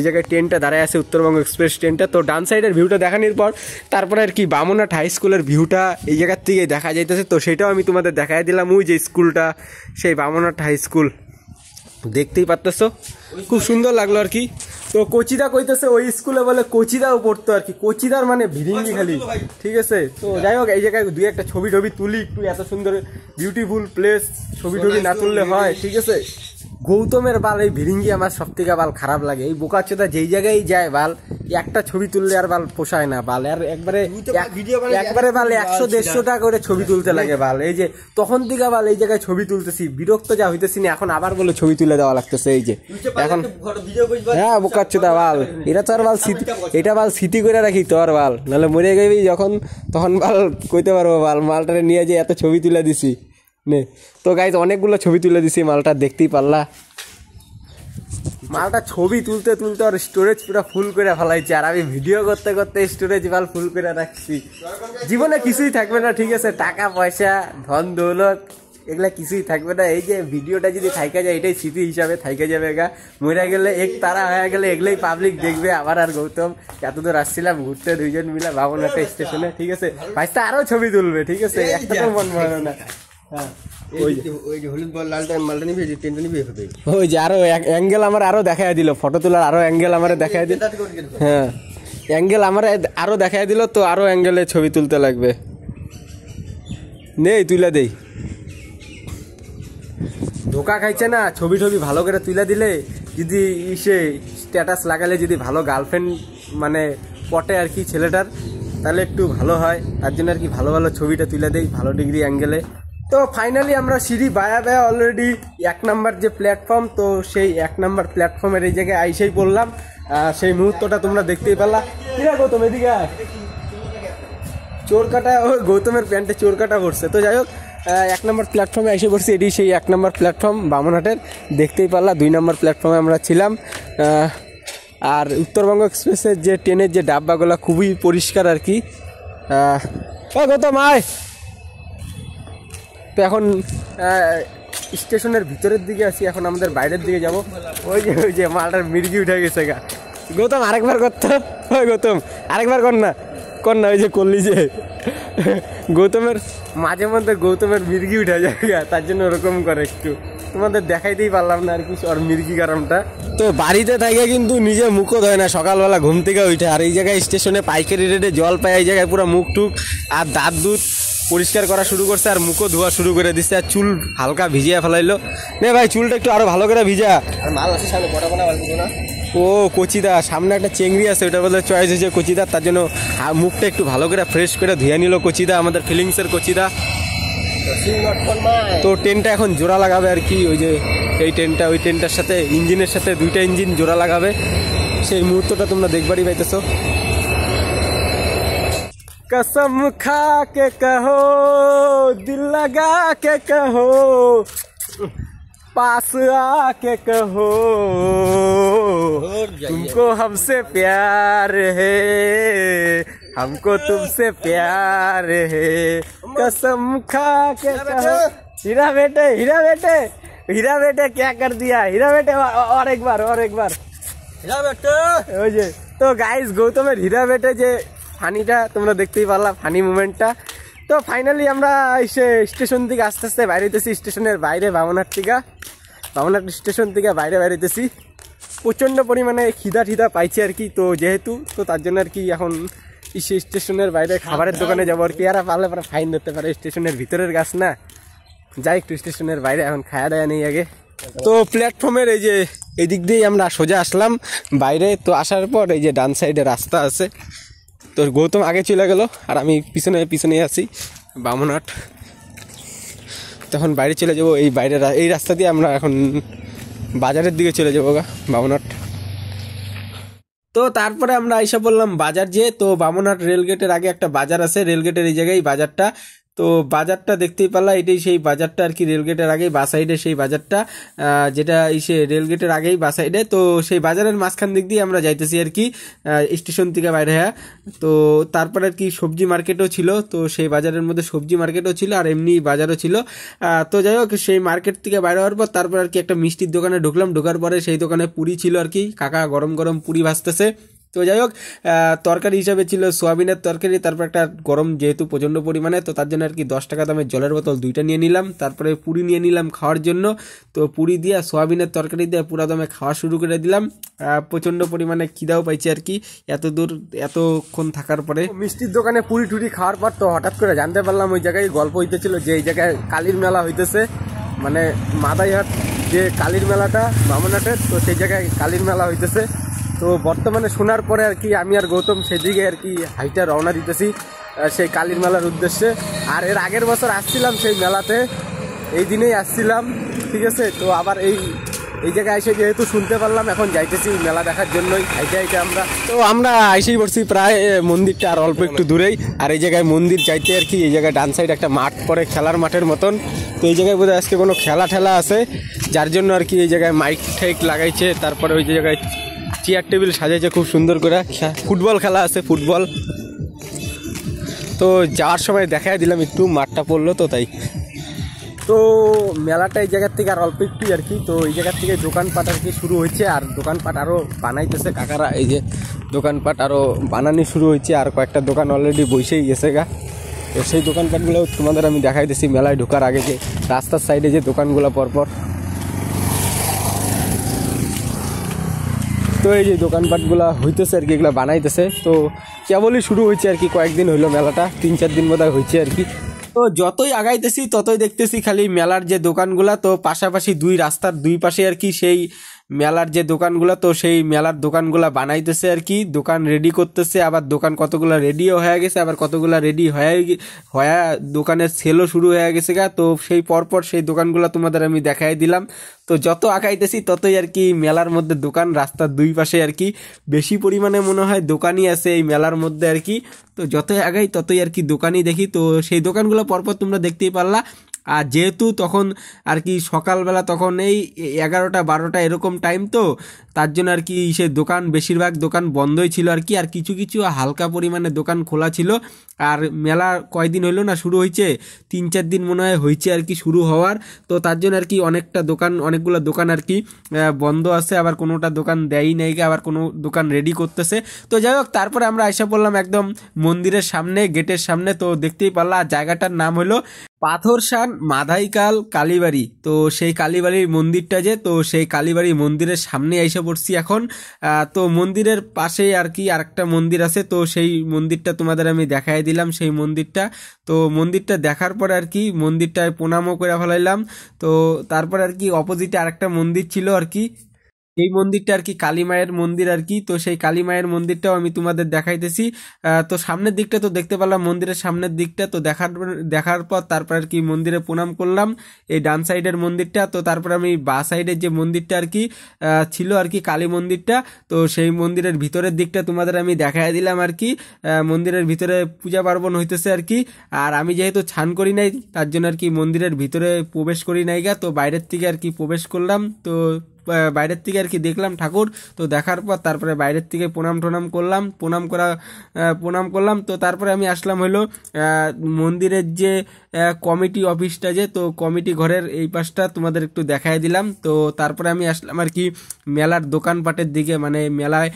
জায়গায় ট্রেনটা দাঁড়ায় আছে উত্তরবঙ্গ এক্সপ্রেস ট্রেনটা, তো ডান সাইডের ভিউটা দেখানোর পর তারপরে আর কি বামনহাট হাই স্কুলের ভিউটা এই জায়গার থেকে দেখা যাইতেছে, তো সেটাও আমি তোমাদের দেখাই দিলাম। ওই যে স্কুলটা, সেই বামনহাট হাই স্কুল দেখতেই পারতেছো, খুব সুন্দর লাগলো আর কি। তো কোচিদা কইতেছে ওই স্কুলে বলে কোচিদাও পড়তো আর কি, কোচিদার মানে ভিরিঙ্গি খালি, ঠিক আছে। তো যাই হোক, এই জায়গায় দুই একটা ছবি তুলি একটু, এত সুন্দর বিউটিফুল প্লেস, ছবি না তুললে হয়, ঠিক আছে। গৌতমের বাল এই ভিরিঙ্গি আমার সব থেকে বাল খারাপ লাগে। এই বোকাচোদা যেই জায়গায় যায় বাল, একটা ছবি তুললে আর বাল পোষায় না বাল, আর একবারে বাল 100-150 টাকা করে ছবি তুলতে লাগে বাল। এই যে তখন থেকে বাল এই জায়গায় ছবি তুলতেছি, বিরক্ত যা হইতেছি না, এখন আবার বলে ছবি তুলে দেওয়া লাগতেছে। এই যে এখন হ্যাঁ বোকাচোদা বাল, এটা তো আর বাল স্মৃতি, এটা বাল স্মৃতি করে রাখি তো আর বাল, নাহলে মরে গেবি যখন তখন বাল কইতে পারবো বাল মালটারে নিয়ে যে এত ছবি তুলে দিছি নে। তো গাইজ অনেকগুলো ছবি তুলে দিছি, মালটা দেখতেই পারলা। মালটা ছবি তুলতে আর স্টোরেজ পুরো ফুল করে ফেলাইছে, আর আমি ভিডিও করতে স্টোরেজ বাল ফুল করে রাখছি। জীবনে কিছুই থাকবে না, ঠিক আছে, টাকা পয়সা ধন দৌলত এগুলা কিছুই থাকবে না। এই যে ভিডিওটা যদি থাইকা যায়, এটাই স্মৃতি হিসাবে থাইকা যাবে গা। মরে গেলে এক তারা হয়ে গেলে এগুলোই পাবলিক দেখবে। আবার আর গৌতম এতদূর আসছিলাম ঘুরতে, দুইজন মিলে বামনহাট স্টেশনে, ঠিক আছে। ভাইস্তা আরো ছবি তুলবে, ঠিক আছে, একটা তো মন ভালো না। হ্যাঁ ওই যে আরো অ্যাঙ্গেল আমার আরো দেখাই দিল, ফটো তোলার আরো অ্যাঙ্গেল আমার দেখাই দিল। হ্যাঁ অ্যাঙ্গেল আমার আরো দেখাই দিল, তো আরো অ্যাঙ্গেলে ছবি তুলতে লাগবে। নেই তুলে দেই, ধোকা খাইছে না। ছবি ভালো করে তুলে দিলে, যদি সে স্ট্যাটাস লাগালে যদি ভালো গার্লফ্রেন্ড মানে পটে আর কি ছেলেটার, তাহলে একটু ভালো হয়। তার জন্য আর কি ভালো ছবিটা তুলে দেই ভালো ডিগ্রি অ্যাঙ্গেলে। তো ফাইনালি আমরা সিঁড়ি বায়া অলরেডি 1 নম্বর যে প্ল্যাটফর্ম, তো সেই 1 নম্বর প্ল্যাটফর্মের এই জায়গায় আইসেই পড়লাম। সেই মুহূর্তটা তোমরা দেখতেই পেলা। কিরা গৌতম এদিকে চোর কাটা, ওই গৌতমের প্যান্টে চোর কাটা পড়ছে। তো যাই হোক, 1 নম্বর প্ল্যাটফর্মে এসে পড়ছি, এটি সেই 1 নম্বর প্ল্যাটফর্ম বামনহাটের, দেখতেই পারলা। 2 নম্বর প্ল্যাটফর্মে আমরা ছিলাম। আর উত্তরবঙ্গ এক্সপ্রেসের যে ট্রেনের যে ডাব্বাগুলো খুবই পরিষ্কার আর কি। ও গৌতম আয়। তো এখন স্টেশনের ভিতরের দিকে আছি, এখন আমাদের বাইরের দিকে যাব। ওই যে মালটার মির্গি উঠে গেছে গা। গৌতম আরেকবার করতো, ওই গৌতম আরেকবার কর না, ওই যে করলি যে গৌতমের মাঝে মধ্যে গৌতমের মির্গি উঠে যায় গা, তার জন্য ওরকম করে একটু। তোমাদের দেখাইতেই পারলাম না আর কি ওর মির্গি কারণটা। তো বাড়িতে থাকে কিন্তু নিজে মুখও ধয় না, সকালবেলা ঘুম থেকে উঠে। আর এই জায়গায় স্টেশনে পাইকারি রেটে জল পায়, এই জায়গায় পুরো মুখ টুক আর দাঁত দুধ পরিষ্কার করা শুরু করছে, আর মুখও ধোয়া শুরু করে দিচ্ছে, আর চুল হালকা ভিজিয়ে ফেলাইলো। নে ভাই চুলটা একটু আরো ভালো করে ভিজা। ও কচিদা সামনে একটা চেংড়ি আছে, ওটা বলে চয়েস হয়েছে কচিদা, তার জন্য মুখটা একটু ভালো করে ফ্রেশ করে ধুয়ে নিল কচিদা, আমাদের ফিলিংসের কচিদা। তো ট্রেনটা এখন জোড়া লাগাবে আর কি, ওই যে এই ট্রেনটা ওই ট্রেনটার সাথে ইঞ্জিনের সাথে 2টা ইঞ্জিন জোড়া লাগাবে, সেই মুহূর্তটা তোমরা দেখবারই পাইতেছো। कसम खा के कहो, दिल लगा के कहो, पास आके कहो, तुमको हमसे प्यार है, हमको तुमसे प्यार है, कसम खा के कहो। हीरा बेटे, हीरा बेटे, हीरा बेटे क्या कर दिया हीरा बेटे, और एक बार हीरा बेटे। ওই যে তো গাইস গৌতমের হীরা বেটে যে ফানিটা তোমরা দেখতেই পারলা, ফানি মুভমেন্টটা। তো ফাইনালি আমরা এসে স্টেশন থেকে আস্তে আস্তে বাইরে হইতেছি, স্টেশনের বাইরে বামনহাট স্টেশন থেকে বাইরে বেরোতেছি। প্রচণ্ড পরিমাণে খিদা পাইছি আর কি। তো যেহেতু তো তার জন্য আর কি এখন স্টেশনের বাইরে খাবারের দোকানে যাবো আর কি। আর পারলে পরে ফাইন ধরতে পারে, স্টেশনের ভিতরের গাছ না, যাই একটু স্টেশনের বাইরে এখন খাওয়া দাওয়া নেই আগে। তো প্ল্যাটফর্মের এই যে এই দিক দিয়েই আমরা সোজা আসলাম বাইরে। তো আসার পর এই যে ডান সাইডে রাস্তা আছে, তো গৌতম আগে চলে গেল আর আমি পিছনে আছি বামনহাট। তখন বাইরে চলে যাবো, এই বাইরে এই রাস্তা দিয়ে আমরা এখন বাজারের দিকে চলে যাবো বামনহাট। তো তারপরে আমরা এসে বললাম বাজার যে, তো বামনহাট রেলগেটের আগে একটা বাজার আছে, রেলগেটের এই জায়গায় বাজারটা। তো বাজারটা দেখতেই পারলা, এটাই সেই বাজারটা আর কি, রেলগেটের আগেই বা সাইডে সেই বাজারটা, যেটা সে রেলগেটের আগেই বা সাইডে। তো সেই বাজারের মাঝখান দিক দিয়ে আমরা যাইতেছি আর কি স্টেশন থেকে বাইরে। হ্যাঁ, তো তারপর আর কি সবজি মার্কেটও ছিল, তো সেই বাজারের মধ্যে সবজি মার্কেটও ছিল আর এমনি বাজারও ছিল। তো যাই হোক, সেই মার্কেট থেকে বাইরে হওয়ার পর তারপর আর কি একটা মিষ্টির দোকানে ঢুকলাম। ঢোকার পরে সেই দোকানে পুরি ছিল আর কি, কাকা গরম গরম পুরি ভাজতেছে। তো যাই হোক, তরকারি হিসাবে ছিল সোয়াবিনের তরকারি, তারপর একটা গরম যেহেতু প্রচণ্ড পরিমাণে, তো তার জন্য আর কি 10 টাকা দামের জলের বোতল 2টা নিয়ে নিলাম। তারপরে পুরি নিয়ে নিলাম খাওয়ার জন্য। তো পুরি দিয়ে সোয়াবিনের তরকারি দিয়ে পুরা দমে খাওয়া শুরু করে দিলাম। প্রচণ্ড পরিমাণে খিদাও পাইছে আর কি এতক্ষণ থাকার পরে। মিষ্টির দোকানে পুরি টুরি খাওয়ার পর তো হঠাৎ করে জানতে পারলাম ওই জায়গায় গল্প হইতেছিল যে এই জায়গায় কালীর মেলা হইতেছে, মানে মাদাইহাট যে কালীর মেলাটা বামনহাটের, তো সেই জায়গায় কালীর মেলা হইতেছে। তো বর্তমানে শোনার পরে আর কি আমি আর গৌতম সেদিকে আর কি হাইটা রওনা দিতেছি সেই কালীর মেলার উদ্দেশ্যে। আর এর আগের বছর আসছিলাম সেই মেলাতে, এই দিনেই আসছিলাম, ঠিক আছে। তো আবার এই জায়গায় এসে যেহেতু শুনতে পারলাম, এখন যাইতেছি মেলা দেখার জন্যই হাইটে আমরা এসেই পড়ছি প্রায় মন্দিরটা আর অল্প একটু দূরেই। আর এই জায়গায় মন্দির যাইতে আর কি এই জায়গায় ডান সাইড একটা মাঠ পড়ে, খেলার মাঠের মতন। তো এই জায়গায় বোধহয় আজকে কোনো খেলা আছে, যার জন্য আর কি এই জায়গায় মাইক ঠাইক লাগাইছে। তারপরে ওই জায়গায় চেয়ার টেবিল সাজাইছে খুব সুন্দর করে, ফুটবল খেলা আছে, ফুটবল। তো যাওয়ার সময় দেখাই দিলাম একটু, মাঠটা পড়লো তো তাই। তো মেলাটা এই জায়গার থেকে আর অল্প একটু আর কি। তো এই জায়গার থেকে দোকানপাট আর কি শুরু হয়েছে, আর দোকানপাট আরও বানাইতেছে কাকারা। এই যে দোকানপাট আরও বানানি শুরু হয়েছে, আর কয়েকটা দোকান অলরেডি বসেই গেছে গা। তো সেই দোকানপাটগুলো তোমাদের আমি দেখাইতেছি মেলায় ঢোকার আগে, যে রাস্তার সাইডে যে দোকানগুলো পরপর। তো এই যে দোকানপাটগুলো হইতেছে আর কি, এগুলো বানাইতেছে। তো কেবলই শুরু হয়েছে আর কি, কয়েকদিন হইলো মেলাটা, 3-4 দিন বোধহয় হয়েছে আর কি। তো যতই আগাইতেছি ততই দেখতেছি খালি মেলার যে দোকানগুলা, তো পাশাপাশি রাস্তার দুই পাশে আর কি সেই মেলার যে দোকানগুলা, তো সেই মেলার দোকানগুলা বানাইতেছে আর কি, দোকান রেডি করতেছে। আবার দোকান কতগুলা রেডিও হয়ে গেছে, আবার কতগুলা রেডি হয়ে দোকানের সেলও শুরু হয়ে গেছে গা। তো সেই পরপর সেই দোকানগুলা তোমাদের আমি দেখাই দিলাম। তো যত আগাইতেছি ততই আর কি মেলার মধ্যে দোকান, রাস্তার দুই পাশে আর কি বেশি পরিমাণে মনে হয় দোকানই আছে এই মেলার মধ্যে আর কি। তো যতই আগাই ততই আর কি দোকানই দেখি। তো সেই দোকানগুলো পরপর তোমরা দেখতেই পারলা। আর যেহেতু তখন আর কি সকালবেলা, তখন এই 11টা-12টা এরকম টাইম, তো তার জন্য আর কি সে দোকান বেশিরভাগ দোকান বন্ধই ছিল আর কি। আর কিছু কিছু হালকা পরিমাণে দোকান খোলা ছিল। আর মেলা কয়দিন হইলো না শুরু হয়েছে, 3-4 দিন মনে হয় হয়েছে আর কি শুরু হওয়ার। তো তার জন্য আর কি অনেকগুলো দোকান আর কি বন্ধ আছে, আবার কোনোটা দোকান দেয়ই নাই, আবার কোনো দোকান রেডি করতেছে। তো যাই হোক, তারপরে আমরা এসে পড়লাম একদম মন্দিরের সামনে, গেটের সামনে। তো দেখতেই পারলাম জায়গাটার নাম হলো পাথরসান মাধাইকাল কালীবাড়ি। তো সেই কালীবাড়ির মন্দিরটা যে, তো সেই কালীবাড়ি মন্দিরের সামনে এসে পড়ছি এখন। তো মন্দিরের পাশেই আর কি আরেকটা মন্দির আছে, তো সেই মন্দিরটা তোমাদের আমি দেখাই দিলাম সেই মন্দিরটা। তো মন্দিরটা দেখার পরে আর কি মন্দিরটায় প্রণামও করে ফেলাইলাম। তো তারপর আর কি অপোজিটে আরেকটা মন্দির ছিল আর কি, এই মন্দিরটা আর কি কালী মায়ের মন্দির আর কি। তো সেই কালী মায়ের মন্দিরটাও আমি তোমাদের দেখাইতেছি। তো সামনের দিকটা তো দেখতে পেলাম, মন্দিরের সামনের দিকটা তো দেখার পর তারপর আর কি মন্দিরে প্রণাম করলাম, এই ডান সাইডের মন্দিরটা। তো তারপর আমি বা সাইডের যে মন্দিরটা আর কি ছিল আর কি কালী মন্দিরটা, তো সেই মন্দিরের ভিতরের দিকটা তোমাদের আমি দেখাই দিলাম আর কি। মন্দিরের ভিতরে পূজা পার্বণ হইতেছে আর কি। আর আমি যেহেতু ছান করি নাই তার জন্য আর কি মন্দিরের ভিতরে প্রবেশ করি নাই গা, তো বাইরের থেকে আর কি প্রবেশ করলাম। তো বাইরের থেকে আর কি দেখলাম ঠাকুর, তো দেখার পর তারপরে বাইরের থেকে প্রণাম করলাম, প্রণাম করলাম। তো তারপরে আমি আসলাম হলো মন্দিরের যে কমিটি অফিসটা, যে তো কমিটি ঘরের এই পাশটা তোমাদের একটু দেখাই দিলাম। তো তারপরে আমি আসলাম আর কি মেলার দোকানপাটের দিকে, মানে মেলায়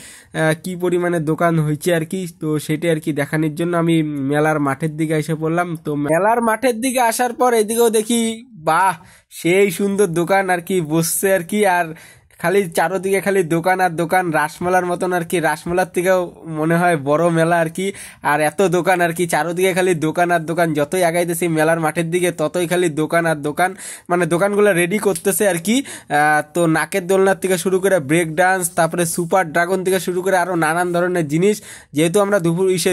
কি পরিমাণে দোকান হয়েছে আর কি, তো সেটা আর কি দেখানোর জন্য আমি মেলার মাঠের দিকে এসে পড়লাম। তো মেলার মাঠের দিকে আসার পর এদিকেও দেখি বাহ সেই সুন্দর দোকান আর কি বসছে আর কি। আর খালি চারোদিকে খালি দোকান আর দোকান, রাসমেলার মতন আর কি, রাসমেলার থেকেও মনে হয় বড় মেলা আর কি। আর এত দোকান আর কি, চারোদিকে খালি দোকান আর দোকান, যতই আগাইতেছি মেলার মাঠের দিকে ততই খালি দোকান আর দোকান, মানে দোকানগুলো রেডি করতেছে আর কি। তো নাকের দোলনার থেকে শুরু করে ব্রেক ডান্স, তারপরে সুপার ড্রাগন থেকে শুরু করে আরো নানান ধরনের জিনিস। যেহেতু আমরা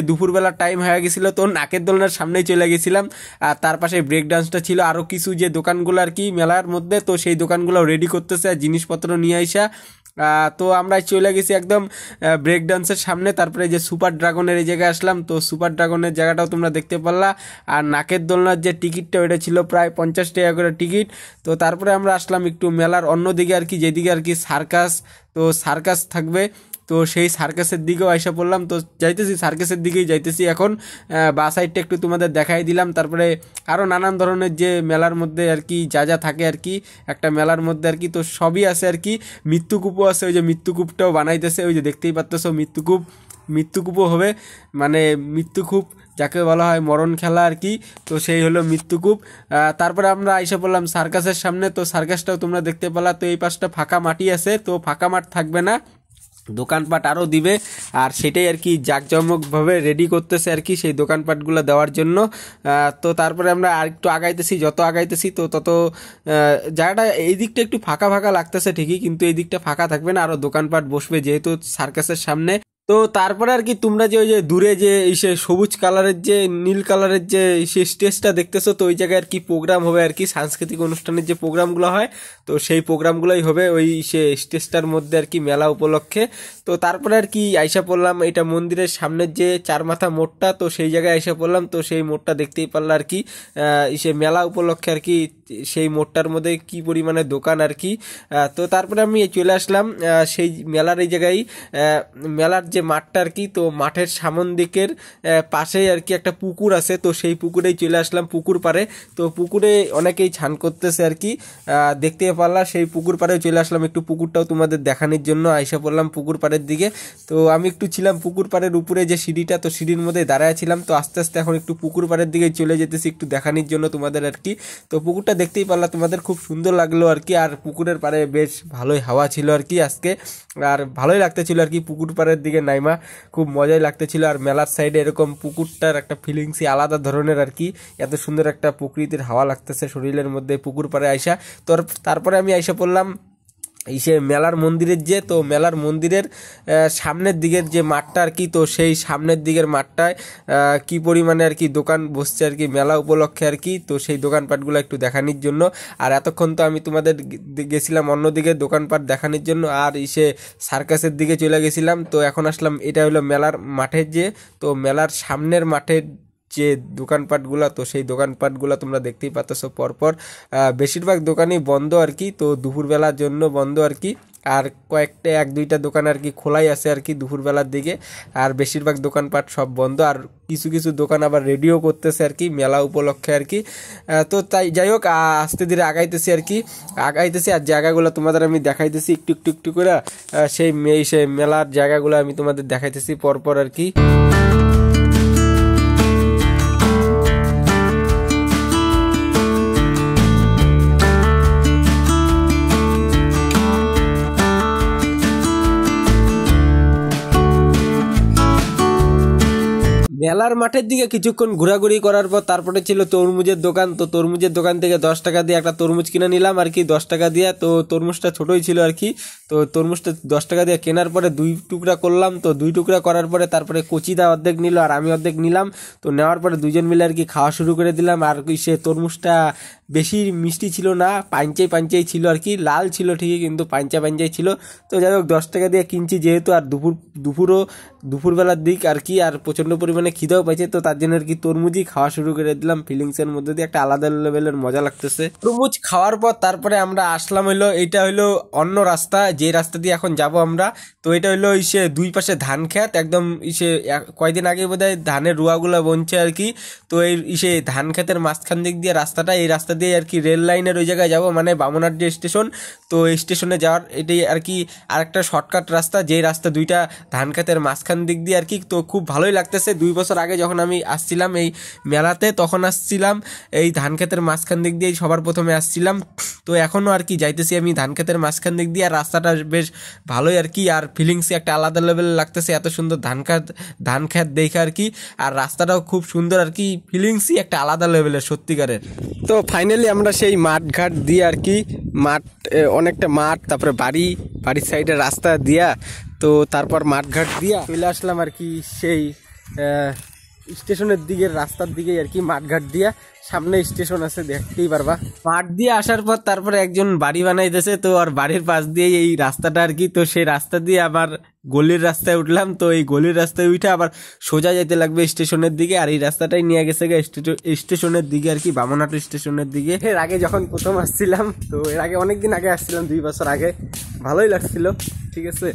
দুপুরবেলার টাইম হয়ে গেছিল, তো নাকের দোলনার সামনেই চলে গেছিলাম। আর তার পাশে ব্রেক ডান্সটা ছিল, আরো কিছু যে দোকানগুলো আর কি মেলার মধ্যে, তো সেই দোকানগুলো রেডি করতেছে আর জিনিসপত্র নিয়ে আইসা। তো আমরা চলে গেছি একদম ব্রেক ডান্সের সামনে। তারপরে যে সুপার ড্রাগনের এই জায়গায় আসলাম, তো সুপার ড্রাগনের জায়গাটাও তোমরা দেখতে পারলা। আর নাকের দোলনার যে টিকিটটা ওইটা ছিল প্রায় 50 টাকা করে টিকিট। তো তারপরে আমরা আসলাম একটু মেলার অন্য দিকে আর কি, যেদিকে আর কি সার্কাস, তো সার্কাস থাকবে, তো সেই সার্কাসের দিকেও আইসা পড়লাম। তো যাইতেছি সার্কাসের দিকেই যাইতেছি এখন। বা সাইডটা একটু তোমাদের দেখাই দিলাম। তারপরে আরও নানান ধরনের যে মেলার মধ্যে আর কি যা যা থাকে আর কি একটা মেলার মধ্যে আর কি, তো সবই আছে আর কি। মৃত্যুকূপও আছে, ওই যে মৃত্যুকূপটাও বানাইতেছে, ওই যে দেখতেই পাচ্তেছো মৃত্যুকূপও হবে, মানে মৃত্যুকূপ যাকে বলা হয় মরণ খেলা আর কি, তো সেই হলো মৃত্যুকূপ। তারপরে আমরা আইসা পড়লাম সার্কাসের সামনে, তো সার্কাসটাও তোমরা দেখতে পেলা। তো এই পাশটা ফাঁকা মাটি আছে, তো ফাঁকা মাঠ থাকবে না, দোকানপাট আরও দিবে। আর সেটাই আর কি জাঁকজমকভাবে রেডি করতেছে আর কি সেই দোকানপাটগুলো দেওয়ার জন্য। তো তারপরে আমরা আর একটু আগাইতেছি, যত আগাইতেছি তো তত জায়গাটা এই দিকটা একটু ফাঁকা ফাঁকা লাগতেছে ঠিকই, কিন্তু এই দিকটা ফাঁকা থাকবে না, আরও দোকানপাট বসবে যেহেতু সার্কাসের সামনে। তো তারপরে আর কি তোমরা যে ওই যে দূরে যে সে সবুজ কালারের যে নীল কালারের যে সে স্টেজটা দেখতেছো, তো ওই জায়গায় আর কি প্রোগ্রাম হবে আর কি, সাংস্কৃতিক অনুষ্ঠানের যে প্রোগ্রামগুলো হয়, তো সেই প্রোগ্রামগুলোই হবে ওই সে স্টেজটার মধ্যে আর কি মেলা উপলক্ষে। তো তারপরে আর কি আইসা পড়লাম এটা মন্দিরের সামনের যে চার মাথা মোড়টা, তো সেই জায়গায় আইসা পড়লাম। তো সেই মোড়টা দেখতেই পারলো আর কি সে মেলা উপলক্ষে আর কি সেই মোড়টার মধ্যে কি পরিমাণে দোকান আর কি। তো তারপরে আমি চলে আসলাম সেই মেলার এই জায়গায়, মেলার যে মাঠটা আর কি, তো মাঠের সামন দিকের পাশেই আর কি একটা পুকুর আছে, তো সেই পুকুরেই চলে আসলাম পুকুর পাড়ে। তো পুকুরে অনেকেই ছান করতেছে আর কি, দেখতে পারলাম সেই পুকুর পাড়েও চলে আসলাম, একটু পুকুরটাও তোমাদের দেখানোর জন্য আইসা পড়লাম পুকুর পাড়ের দিকে। তো আমি একটু ছিলাম পুকুর পাড়ের উপরে যে সিঁড়িটা, তো সিঁড়ির মধ্যে দাঁড়ায় ছিলাম। তো আস্তে আস্তে এখন একটু পুকুর পাড়ের দিকে চলে যেতেছি একটু দেখানোর জন্য তোমাদের আর কি। তো পুকুরটা দেখতেই পারলাম তোমাদের, খুব সুন্দর লাগলো আর কি। আর পুকুরের পাড়ে বেশ ভালোই হাওয়া ছিল আর কি আজকে, আর ভালোই লাগতেছিল আর কি পুকুর পাড়ের দিকে নাইমা, খুব মজাই লাগতেছিল। আর মেলার সাইডে এরকম পুকুরটার একটা ফিলিংসই আলাদা ধরনের আর কি, এত সুন্দর একটা প্রকৃতির হাওয়া লাগতেছে শরীরের মধ্যে পুকুর পাড়ে আইসা। তো তারপরে আমি আইসা পড়লাম এই সে মেলার মন্দিরের যে, তো মেলার মন্দিরের সামনের দিকের যে মাঠটা আর কি, তো সেই সামনের দিকের মাঠটায় কি পরিমাণে আর কি দোকান বসছে আর কি মেলা উপলক্ষে আর কি, তো সেই দোকানপাটগুলো একটু দেখানোর জন্য। আর এতক্ষণ তো আমি তোমাদের গেছিলাম অন্যদিকে দোকানপাট দেখানোর জন্য, আর সে সার্কাসের দিকে চলে গেছিলাম। তো এখন আসলাম এটা হলো মেলার মাঠের যে, তো মেলার সামনের মাঠের যে দোকানপাটগুলো, তো সেই দোকানপাটগুলো তোমরা দেখতেই পাচ্ছো পরপর বেশিরভাগ দোকানই বন্ধ আর কি, তো দুপুরবেলার জন্য বন্ধ আর কি। আর কয়েকটা এক দুইটা দোকান আর কি খোলাই আছে আর কি দুপুরবেলার দিকে, আর বেশিরভাগ দোকানপাট সব বন্ধ। আর কিছু কিছু দোকান আবার রেডিও করতেছে আর কি মেলা উপলক্ষে আর কি। তো তাই যাই হোক আস্তে ধীরে আগাইতেছি আর জায়গাগুলো তোমাদের আমি দেখাইতেছি একটু একটু একটু করে, সেই মেলার জায়গাগুলো আমি তোমাদের দেখাইতেছি পরপর আর কি। মেলার মাঠের দিকে কিছুক্ষণ ঘোরাঘুরি করার পর তারপরে ছিল তরমুজের দোকান। তো তরমুজের দোকান থেকে 10 টাকা দিয়ে একটা তরমুজ কিনে নিলাম আর কি, 10 টাকা দিয়ে। তো তরমুজটা ছোটোই ছিল আর কি। তো তরমুজটা 10 টাকা দিয়ে কেনার পরে 2 টুকরা করলাম। তো 2 টুকরা করার পরে তারপরে কচিদা অর্ধেক নিল আর আমি অর্ধেক নিলাম। তো নেওয়ার পরে দুজন মিলে আর কি খাওয়া শুরু করে দিলাম। আর সে তরমুজটা বেশি মিষ্টি ছিল না, পাঞ্চাই পাঞ্চাই ছিল আর কি, লাল ছিল ঠিকই কিন্তু পাঞ্চা পাঞ্চাই ছিল। তো যাই হোক 10 টাকা দিয়ে কিনছি যেহেতু, আর দুপুরবেলার দিক আর কি, আর প্রচণ্ড পরিমাণে খিদেও পাইছে। তো তার জন্য আর কি তরমুজই খাওয়া শুরু করে দিলাম। ফিলিংসের মধ্যে দিয়ে একটা আলাদা লেভেলের মজা লাগতেছে। তরমুজ খাওয়ার পর তারপরে আমরা আসলাম হইলো, এইটা হইলো অন্য রাস্তা, যে রাস্তা দিয়ে এখন যাব আমরা। তো এটা হইলো ইসে দুই পাশে ধান খেত, একদম ইসে কয়দিন আগে বোধহয় ধানের রুয়াগুলো বনছে আর কি। তো এই ইসে ধান খেতের মাঝখান দিক দিয়ে রাস্তাটা, এই রাস্তা দিয়ে আর কি রেল লাইনের ওই জায়গায় যাবো, মানে বামুনহাট যে স্টেশন, তো এই স্টেশনে যাওয়ার এটাই আর কি আরেকটা শর্টকাট রাস্তা, যেই রাস্তা দুইটা ধান খেতের মাঝখান দিক দিয়ে আর কি। তো খুব ভালোই লাগতেছে। 2 বছর আগে যখন আমি আসছিলাম এই মেলাতে, তখন আসছিলাম এই ধান খেতের মাঝখান দিক দিয়ে সবার প্রথমে আসছিলাম। তো এখনও আর কি যাইতেছি আমি ধান খেতের মাঝখান দিক দিয়ে, আর রাস্তাটা বেশ ভালোই আর কি, আর ফিলিংসই একটা আলাদা লেভেল লাগতেছে। এত সুন্দর ধান খেত দেখে আর কি, আর রাস্তাটাও খুব সুন্দর আর কি, ফিলিংসই একটা আলাদা লেভেলের সত্যিকারের। তো ফাইনালি আমরা সেই মাঠঘাট দিয়ে আর কি, অনেকটা মাঠ, তারপরে বাড়ির সাইডের রাস্তা দিয়া, তো তারপর মাঠঘাট দিয়া চলে আসলাম আর কি সেই স্টেশনের দিকে, রাস্তার দিকে আর কি, মাঠঘাট দিয়া সামনে স্টেশন আছে দেখতেই পারবা। মাঠ দিয়ে আসার পর তারপরে একজন বাড়ি বানাইতেছে, তো আর বাড়ির পাশ দিয়ে এই রাস্তাটা আর কি। তো সেই রাস্তা দিয়ে আবার গলির রাস্তায় উঠলাম। তো এই গলির রাস্তায় উঠে আবার সোজা যেতে লাগবে স্টেশনের দিকে, আর এই রাস্তাটাই নিয়ে গেছে স্টেশনের দিকে আর কি, বামুনহাট স্টেশনের দিকে। এর আগে যখন প্রথম আসছিলাম, তো এর আগে অনেকদিন আগে আসছিলাম, 2 বছর আগে, ভালোই লাগছিল, ঠিক আছে।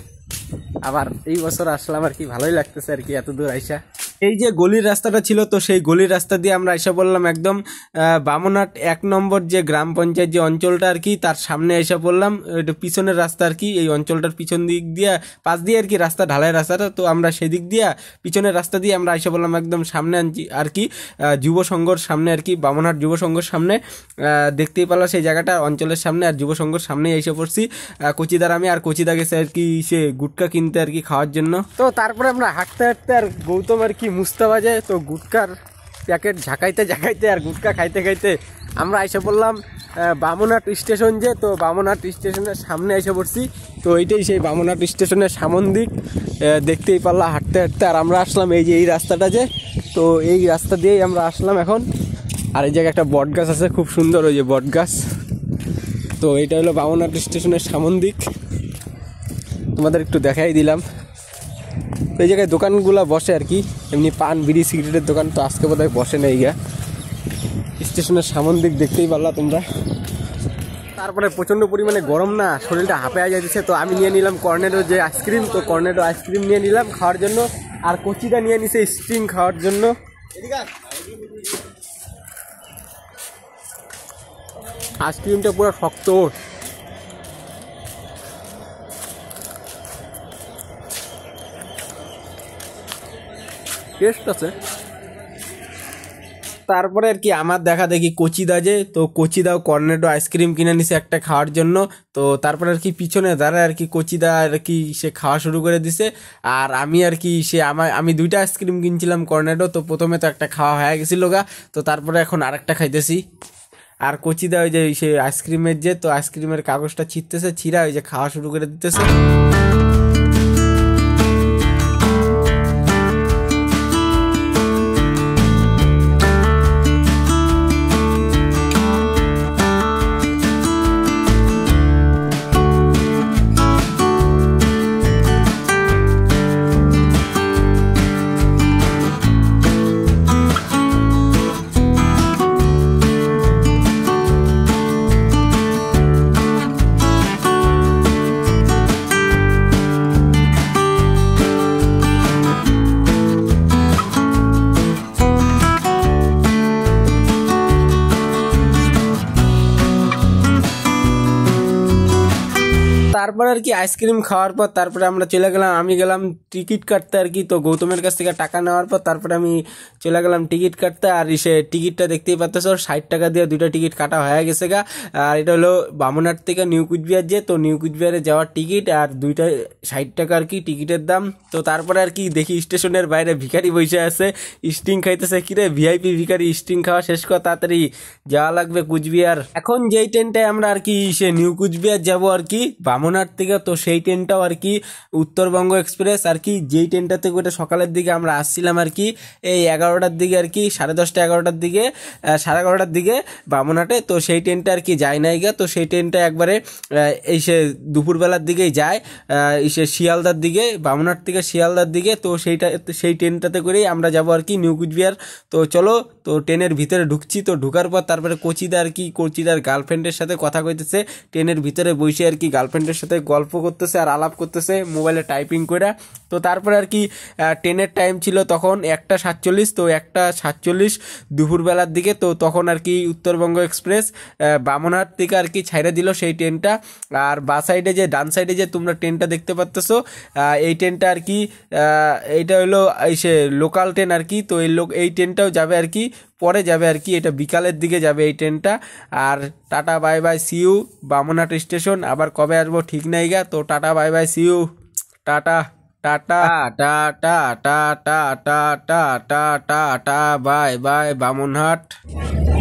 আবার এই বছর আসলাম আর কি, ভালোই লাগতেছে আর কি এত দূর আইসা। এই যে গলির রাস্তাটা ছিল, তো সেই গলির রাস্তা দিয়ে আমরা এসে বললাম একদম বামুনহাট 1 নম্বর যে গ্রাম পঞ্চায়েত যে অঞ্চলটা আর কি, তার সামনে এসে পড়লাম। এটা পিছনের রাস্তা আর কি, এই অঞ্চলটার পিছন দিক দিয়ে পাশ দিয়ে আর কি রাস্তা, ঢালাই রাস্তাটা। তো আমরা সেদিক দিয়ে পিছনের রাস্তা দিয়ে আমরা এসে বললাম একদম সামনে আর কি, যুব সংঘর সামনে আর কি, বামুনহাট যুব সংঘর সামনে। দেখতেই পারলাম সেই জায়গাটা অঞ্চলের সামনে, আর যুব সংঘর সামনে এসে পড়ছি। কচিদার আমি, আর কচিদা গেছে আর কি সে গুটকা কিনতে আর কি খাওয়ার জন্য। তো তারপরে আমরা হাঁটতে হাঁটতে আর গৌতম আর কি মুস্তাবা যায়, তো গুটকার প্যাকেট ঝাঁকাইতে আর গুটকা খাইতে খাইতে আমরা এসে পড়লাম বামুনহাট স্টেশন। যে তো বামুনহাট স্টেশনের সামনে এসে পড়ছি। তো এইটাই সেই বামুনহাট স্টেশনের সামন দিক, দেখতেই পারলাম হাঁটতে হাঁটতে। আর আমরা আসলাম এই যে এই রাস্তাটা, যে তো এই রাস্তা দিয়েই আমরা আসলাম এখন। আর এই জায়গায় একটা বট গাছ আছে, খুব সুন্দর ওই যে বট গাছ। তো এইটা হলো বামুনহাট স্টেশনের সামন দিক, তোমাদের একটু দেখাই দিলাম। এই জায়গায় দোকানগুলো বসে আর কি, এমনি পান বিড়ি সিগারেটের দোকান। তো আজকে বোধহয় বসে নেই গা, স্টেশনের সামন দিক দেখতেই পারলা তোমরা। তারপরে প্রচণ্ড পরিমাণে গরম না, শরীরটা হাঁপে যাইতেছে। তো আমি নিয়ে নিলাম কর্নেডো যে আইসক্রিম, তো কর্নেডো আইসক্রিম নিয়ে নিলাম খাওয়ার জন্য। আর কচিটা নিয়ে নিছে স্টিং খাওয়ার জন্য। আইসক্রিমটা পুরো শক্ত, টেস্ট আছে। তারপরে আর কি আমার দেখা দেখি কচিদা, যে তো কচিদাও কর্নেডো আইসক্রিম কিনে নিছে একটা খাওয়ার জন্য। তো তারপরে আর কি পিছনে দাঁড়ায় আর কি কচিদা আর কি সে খাওয়া শুরু করে দিছে। আর আমি আর কি আমি 2টা আইসক্রিম কিনছিলাম কর্নেডো। তো প্রথমে তো একটা খাওয়া হয়ে গেছিল গা, তো তারপরে এখন আরেকটা খাইতেছি। আর কচিদা ওই যে সে আইসক্রিমের যে, তো আইসক্রিমের কাগজটা ছিঁড়া ওই যে খাওয়া শুরু করে দিতেছে। তারপর আর কি আইসক্রিম খাওয়ার পর তারপরে আমরা চলে গেলাম, আমি গেলাম টিকিট কাটতে আর কি। তো গৌতমের কাছ থেকে টাকা নেওয়ার পর তারপরে আমি চলে গেলাম টিকিট কাটতে। আর সে টিকিটটা দেখতেই পাচ্ছ 60 টাকা দিয়ে 2টা টিকিট কাটা হয়ে গেছে গা। আর এটা হলো বামুনহাট থেকে নিউ কুচবিহার যে, তো নিউ কুচবিহারে যাওয়ার টিকিট, আর 2টা 60 টাকা আর কি টিকিটের দাম। তো তারপরে আর কি দেখি স্টেশনের বাইরে ভিখারি বসে আছে, স্টিং খাইতেছে। কিরে ভিআইপি ভিখারি, স্টিং খাওয়া শেষ কর, তাড়াতাড়ি যাওয়া লাগবে কুচবিহার। এখন যেই ট্রেনটায় আমরা আর কি সে নিউ কুচবিহার যাবো আর কি বামুনহাট থেকে, তো সেই ট্রেনটাও আর কি উত্তরবঙ্গ এক্সপ্রেস আর কি। যেই ট্রেনটাতে করে সকালের দিকে আমরা আসছিলাম আর কি এই 11টার দিকে আর কি, 10:30 11টার দিকে, 11:30টার দিকে বামুনহাটে। তো সেই ট্রেনটা আর কি যায় নাই গা। তো সেই ট্রেনটা একবারে এই সে দুপুরবেলার দিকেই যায় সে শিয়ালদার দিকে, বামুনহাট থেকে শিয়ালদার দিকে। তো সেই ট্রেনটাতে করেই আমরা যাবো আর কি নিউ কুচবিহার। তো চলো, তো ট্রেনের ভিতরে ঢুকছি। তো ঢুকার পর তারপরে কোচিদার কি কোচিদার গার্লফ্রেন্ডের সাথে কথা কইতেছে, ট্রেনের ভিতরে বসে আর কি গার্লফ্রেন্ডের সাথে গল্প করতেছে আর আলাপ করতেছে মোবাইলে টাইপিং করে। তো তারপরে আর কি ট্রেনের টাইম ছিল তখন 1:47। তো 1:47 দুপুরবেলার দিকে। তো তখন আর কি উত্তরবঙ্গ এক্সপ্রেস বামুনহাট থেকে আর কি ছাইড়া দিল সেই ট্রেনটা। আর বা সাইডে যে ডান সাইডে যে তোমরা ট্রেনটা দেখতে পাচ্তেছো এই ট্রেনটা আর কি এইটা হলো এই সে লোকাল ট্রেন আর কি। তো এই ট্রেনটাও যাবে আর কি পরে যাবে আর কি, এটা বিকালের দিকে যাবে এই ট্রেনটা। আর tata bye bye see you Bamunhat station, আবার কবে আসবো ঠিক নাই গা। তো tata bye bye see you, tata tata tata tata tata tata bye bye Bamunhat.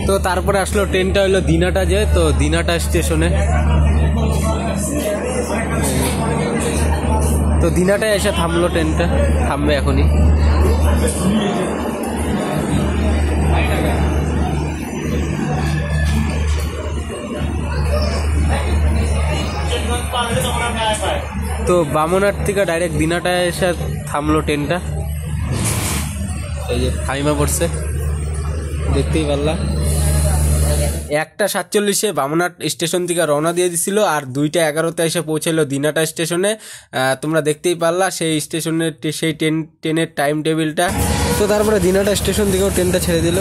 তো তারপরে আসলো ট্রেনটা হলো দিনাটা যে, তো দিনাটা স্টেশনে। তো দিনাটায় এসে থামলো ট্রেনটা, থামবে এখনই। তো বামুনহাট থেকে ডাইরেক্ট দিনাটায় এসে থামলো ট্রেনটা, এই যে থাইমা পড়ছে দেখতেই পারলা। 1:47 বামুনহাট স্টেশন থেকে রওনা দিয়ে দিছিল, আর 2:11 এসে পৌঁছালো দিনাটা স্টেশনে। তোমরা দেখতেই পারলা সেই স্টেশনের সেই ট্রেনের টাইম টেবিলটা। তো তারপরে দিনাটা স্টেশন থেকেও ট্রেনটা ছেড়ে দিল।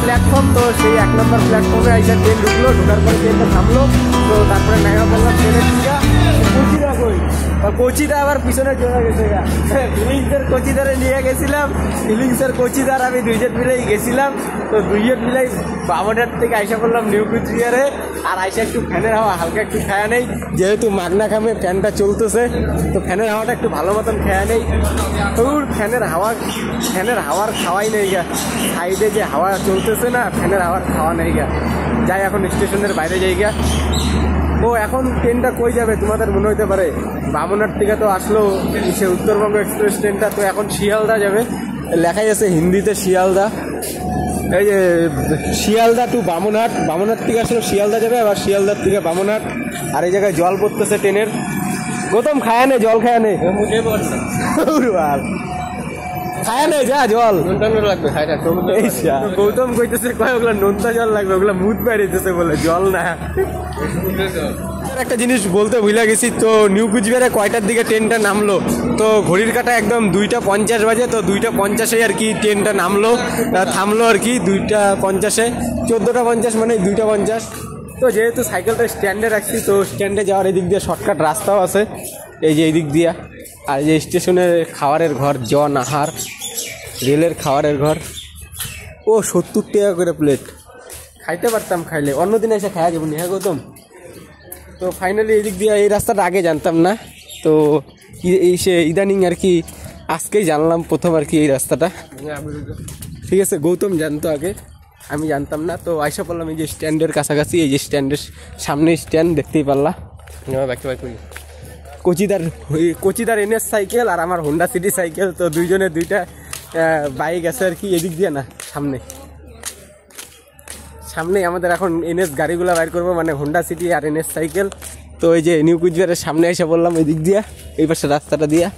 প্ল্যাটফর্ম, তো সেই 1 নম্বর প্ল্যাটফর্মে আইসা ট্রেন ঢুকলো, ঢুকার পরে ট্রেনটা থামলো। তো তারপরে নাইমা বললাম ট্রেনের টিকা কোচিদা কই, কোচিদা আবার পিছনে চলে গেছে গা। ফিলিংসের কোচিদারে নিয়ে গেছিলাম, ফিলিংসের কোচিদার আমি 2জন মিলেই গেছিলাম। তো 2জন মিলেই বামুনহাট থেকে আইসা করলাম নিউ কুচবিহারে। আর আইসা একটু ফ্যানের হাওয়া হালকা একটু খায়া নেই, যেহেতু মাগনা খামে ফ্যানটা চলতেছে, তো ফ্যানের হাওয়াটা একটু ভালো মতন খায়া নেই। ফ্যানের হাওয়ার খাওয়াই নেই গা, সাইডে যে হাওয়া চলতেছে না, ফ্যানের হাওয়ার খাওয়া নেই গা। যাই এখন স্টেশনের বাইরে জায়গা। ও এখন ট্রেনটা কই যাবে তোমাদের মনে হতে পারে, বামনহাট থেকে তো আসলো সে উত্তরবঙ্গ এক্সপ্রেস ট্রেনটা, তো এখন শিয়ালদা যাবে, লেখাই আছে হিন্দিতে শিয়ালদা। এই যে শিয়ালদা টু বামনহাট, বামনহাট থেকে আসলে শিয়ালদা যাবে, আবার শিয়ালদার থেকে বামনহাট। আর এই জায়গায় জল পড়তেছে ট্রেনের। গৌতম খায়া নে, জল খায়া নে, খায়া নে যা জল লাগবে। গৌতম কইতেছে কয় ওগুলা নোনতা জল লাগবে, ওগুলা মুদ বেরিয়েছে বলে, জল না। একটা জিনিস বলতে ভুলে গেছি, তো নিউ কুচবিহারে কয়টার দিকে ট্রেনটা নামলো, তো ঘড়ির কাটা একদম 2:50 বাজে, তো 2:50 আর কি ট্রেনটা নামলো, থামলো আর কি 2:50, 14:50 মানে 2:50। তো যেহেতু সাইকেলটা স্ট্যান্ডে রাখছি, তো স্ট্যান্ডে যাওয়ার এদিক দিয়ে শর্টকাট রাস্তাও আছে, এই যে এই দিক দিয়া। আর এই যে স্টেশনের খাবারের ঘর, জন আহার, রেলের খাবারের ঘর। ও 70 টাকা করে প্লেট, খাইতে পারতাম খাইলে, অন্যদিন এসে খাওয়া যাবো নি। হ্যাঁ গৌতম, তো ফাইনালি এই দিক দিয়ে, এই রাস্তাটা আগে জানতাম না, তো এই সে ইদানিং আর কি আজকেই জানলাম প্রথম আর কি এই রাস্তাটা। ঠিক আছে, গৌতম জানতো আগে, আমি জানতাম না। তো আইসা পড়লাম এই যে স্ট্যান্ডের কাছাকাছি, এই যে স্ট্যান্ডের সামনে স্ট্যান্ড দেখতেই পারলাম। কোচিদার এনএস সাইকেল আর আমার হোন্ডা সিটি সাইকেল, তো দুইজনের দুইটা বাইক আছে আর কি এদিক দিয়ে না, সামনেই আমাদের এখন এনএস গাড়িগুলো বাইর করবো, মানে হোন্ডা সিটি আর এনএস সাইকেল। তো এই যে নিউ কুচবিহারের সামনে এসে বললাম এই দিক দিয়া, এই পাশে রাস্তাটা দিয়া।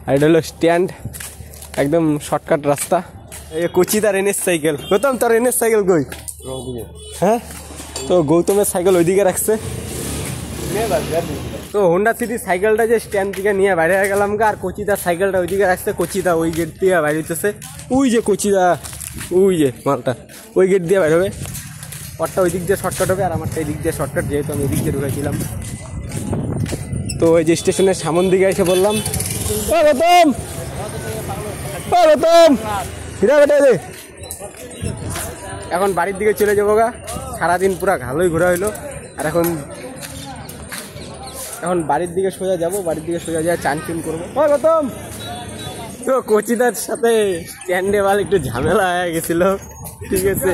আর এটা হলো স্ট্যান্ড, একদম শর্টকাট রাস্তা। এই কোচিদার এনএস সাইকেল। গৌতম তোর এনএস সাইকেল কই? হ্যাঁ, তো গৌতমের সাইকেল ওইদিকে রাখছে। তো হোন্ডা সিটি সাইকেলটা যে স্ট্যান্ড থেকে নিয়ে বাইরে হয়ে গেলাম, আর কোচিদার সাইকেলটা ওইদিকে রাখছে। কোচিদা ওই গেট দিয়ে বাইরে হইতেছে, ওই যে কোচিদা, ওই যে মালটা ওই গেট দিয়ে বাইর হবে। ওরটা ওই দিক দিয়ে শর্টকাট হবে, আর আমারটা এই দিক দিয়ে শর্টকাট, যেহেতু আমি এই দিক দিয়ে ঢুকেছিলাম। তো ওই যে স্টেশনের সামন দিকে এসে বললাম, ও গৌতম, ও গৌতম, ফিরা বেটা রে। এখন বাড়ির দিকে চলে যাবো গা, সারাদিন পুরা ভালোই ঘোরা হইলো। আর এখন বাড়ির দিকে সোজা যাবো, বাড়ির দিকে সোজা যায় চান চুন করবো। ও গৌতম, তো কোচিদার সাথে স্ট্যান্ডে বাল একটু ঝামেলা হয়ে গেছিল, ঠিক আছে।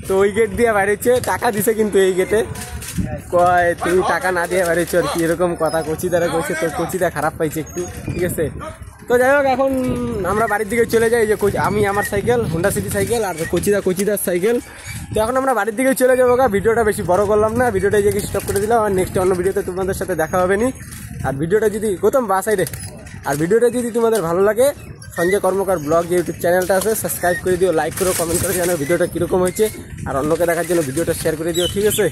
তো ওই গেট দিয়ে বাইরেছে, টাকা দিছে কিন্তু এই গেটে, কয় তুমি টাকা না দিয়ে বাইরেছো আর কি, এরকম কথা কোচিদারে কইছে। তো কোচিদা খারাপ পাইছে একটু, ঠিক আছে। তো যাই হোক, এখন আমরা বাড়ির দিকে চলে যাই। যে আমি আমার সাইকেল হোন্ডা সিটি সাইকেল, আর কোচিদার সাইকেল। তো এখন আমরা বাড়ির দিকে চলে যাবো। ভিডিওটা বেশি বড় করলাম না, ভিডিওটা যে স্টপ করে দিলাম। আর নেক্সট অন্য ভিডিওতে তোমাদের সাথে দেখা হবে নি। আর ভিডিওটা যদি গৌতম বাসাই রে, আর ভিডিওটা যদি তোমাদের ভালো লাগে, সঞ্জয় কর্মকার ব্লগ যে ইউটিউব চ্যানেলটা আছে সাবস্ক্রাইব করে দিও, লাইক করো, কমেন্ট করে জানাও ভিডিওটা কীরকম হয়েছে। আর অন্যকে দেখার জন্য ভিডিওটা শেয়ার করে দিও, ঠিক আছে।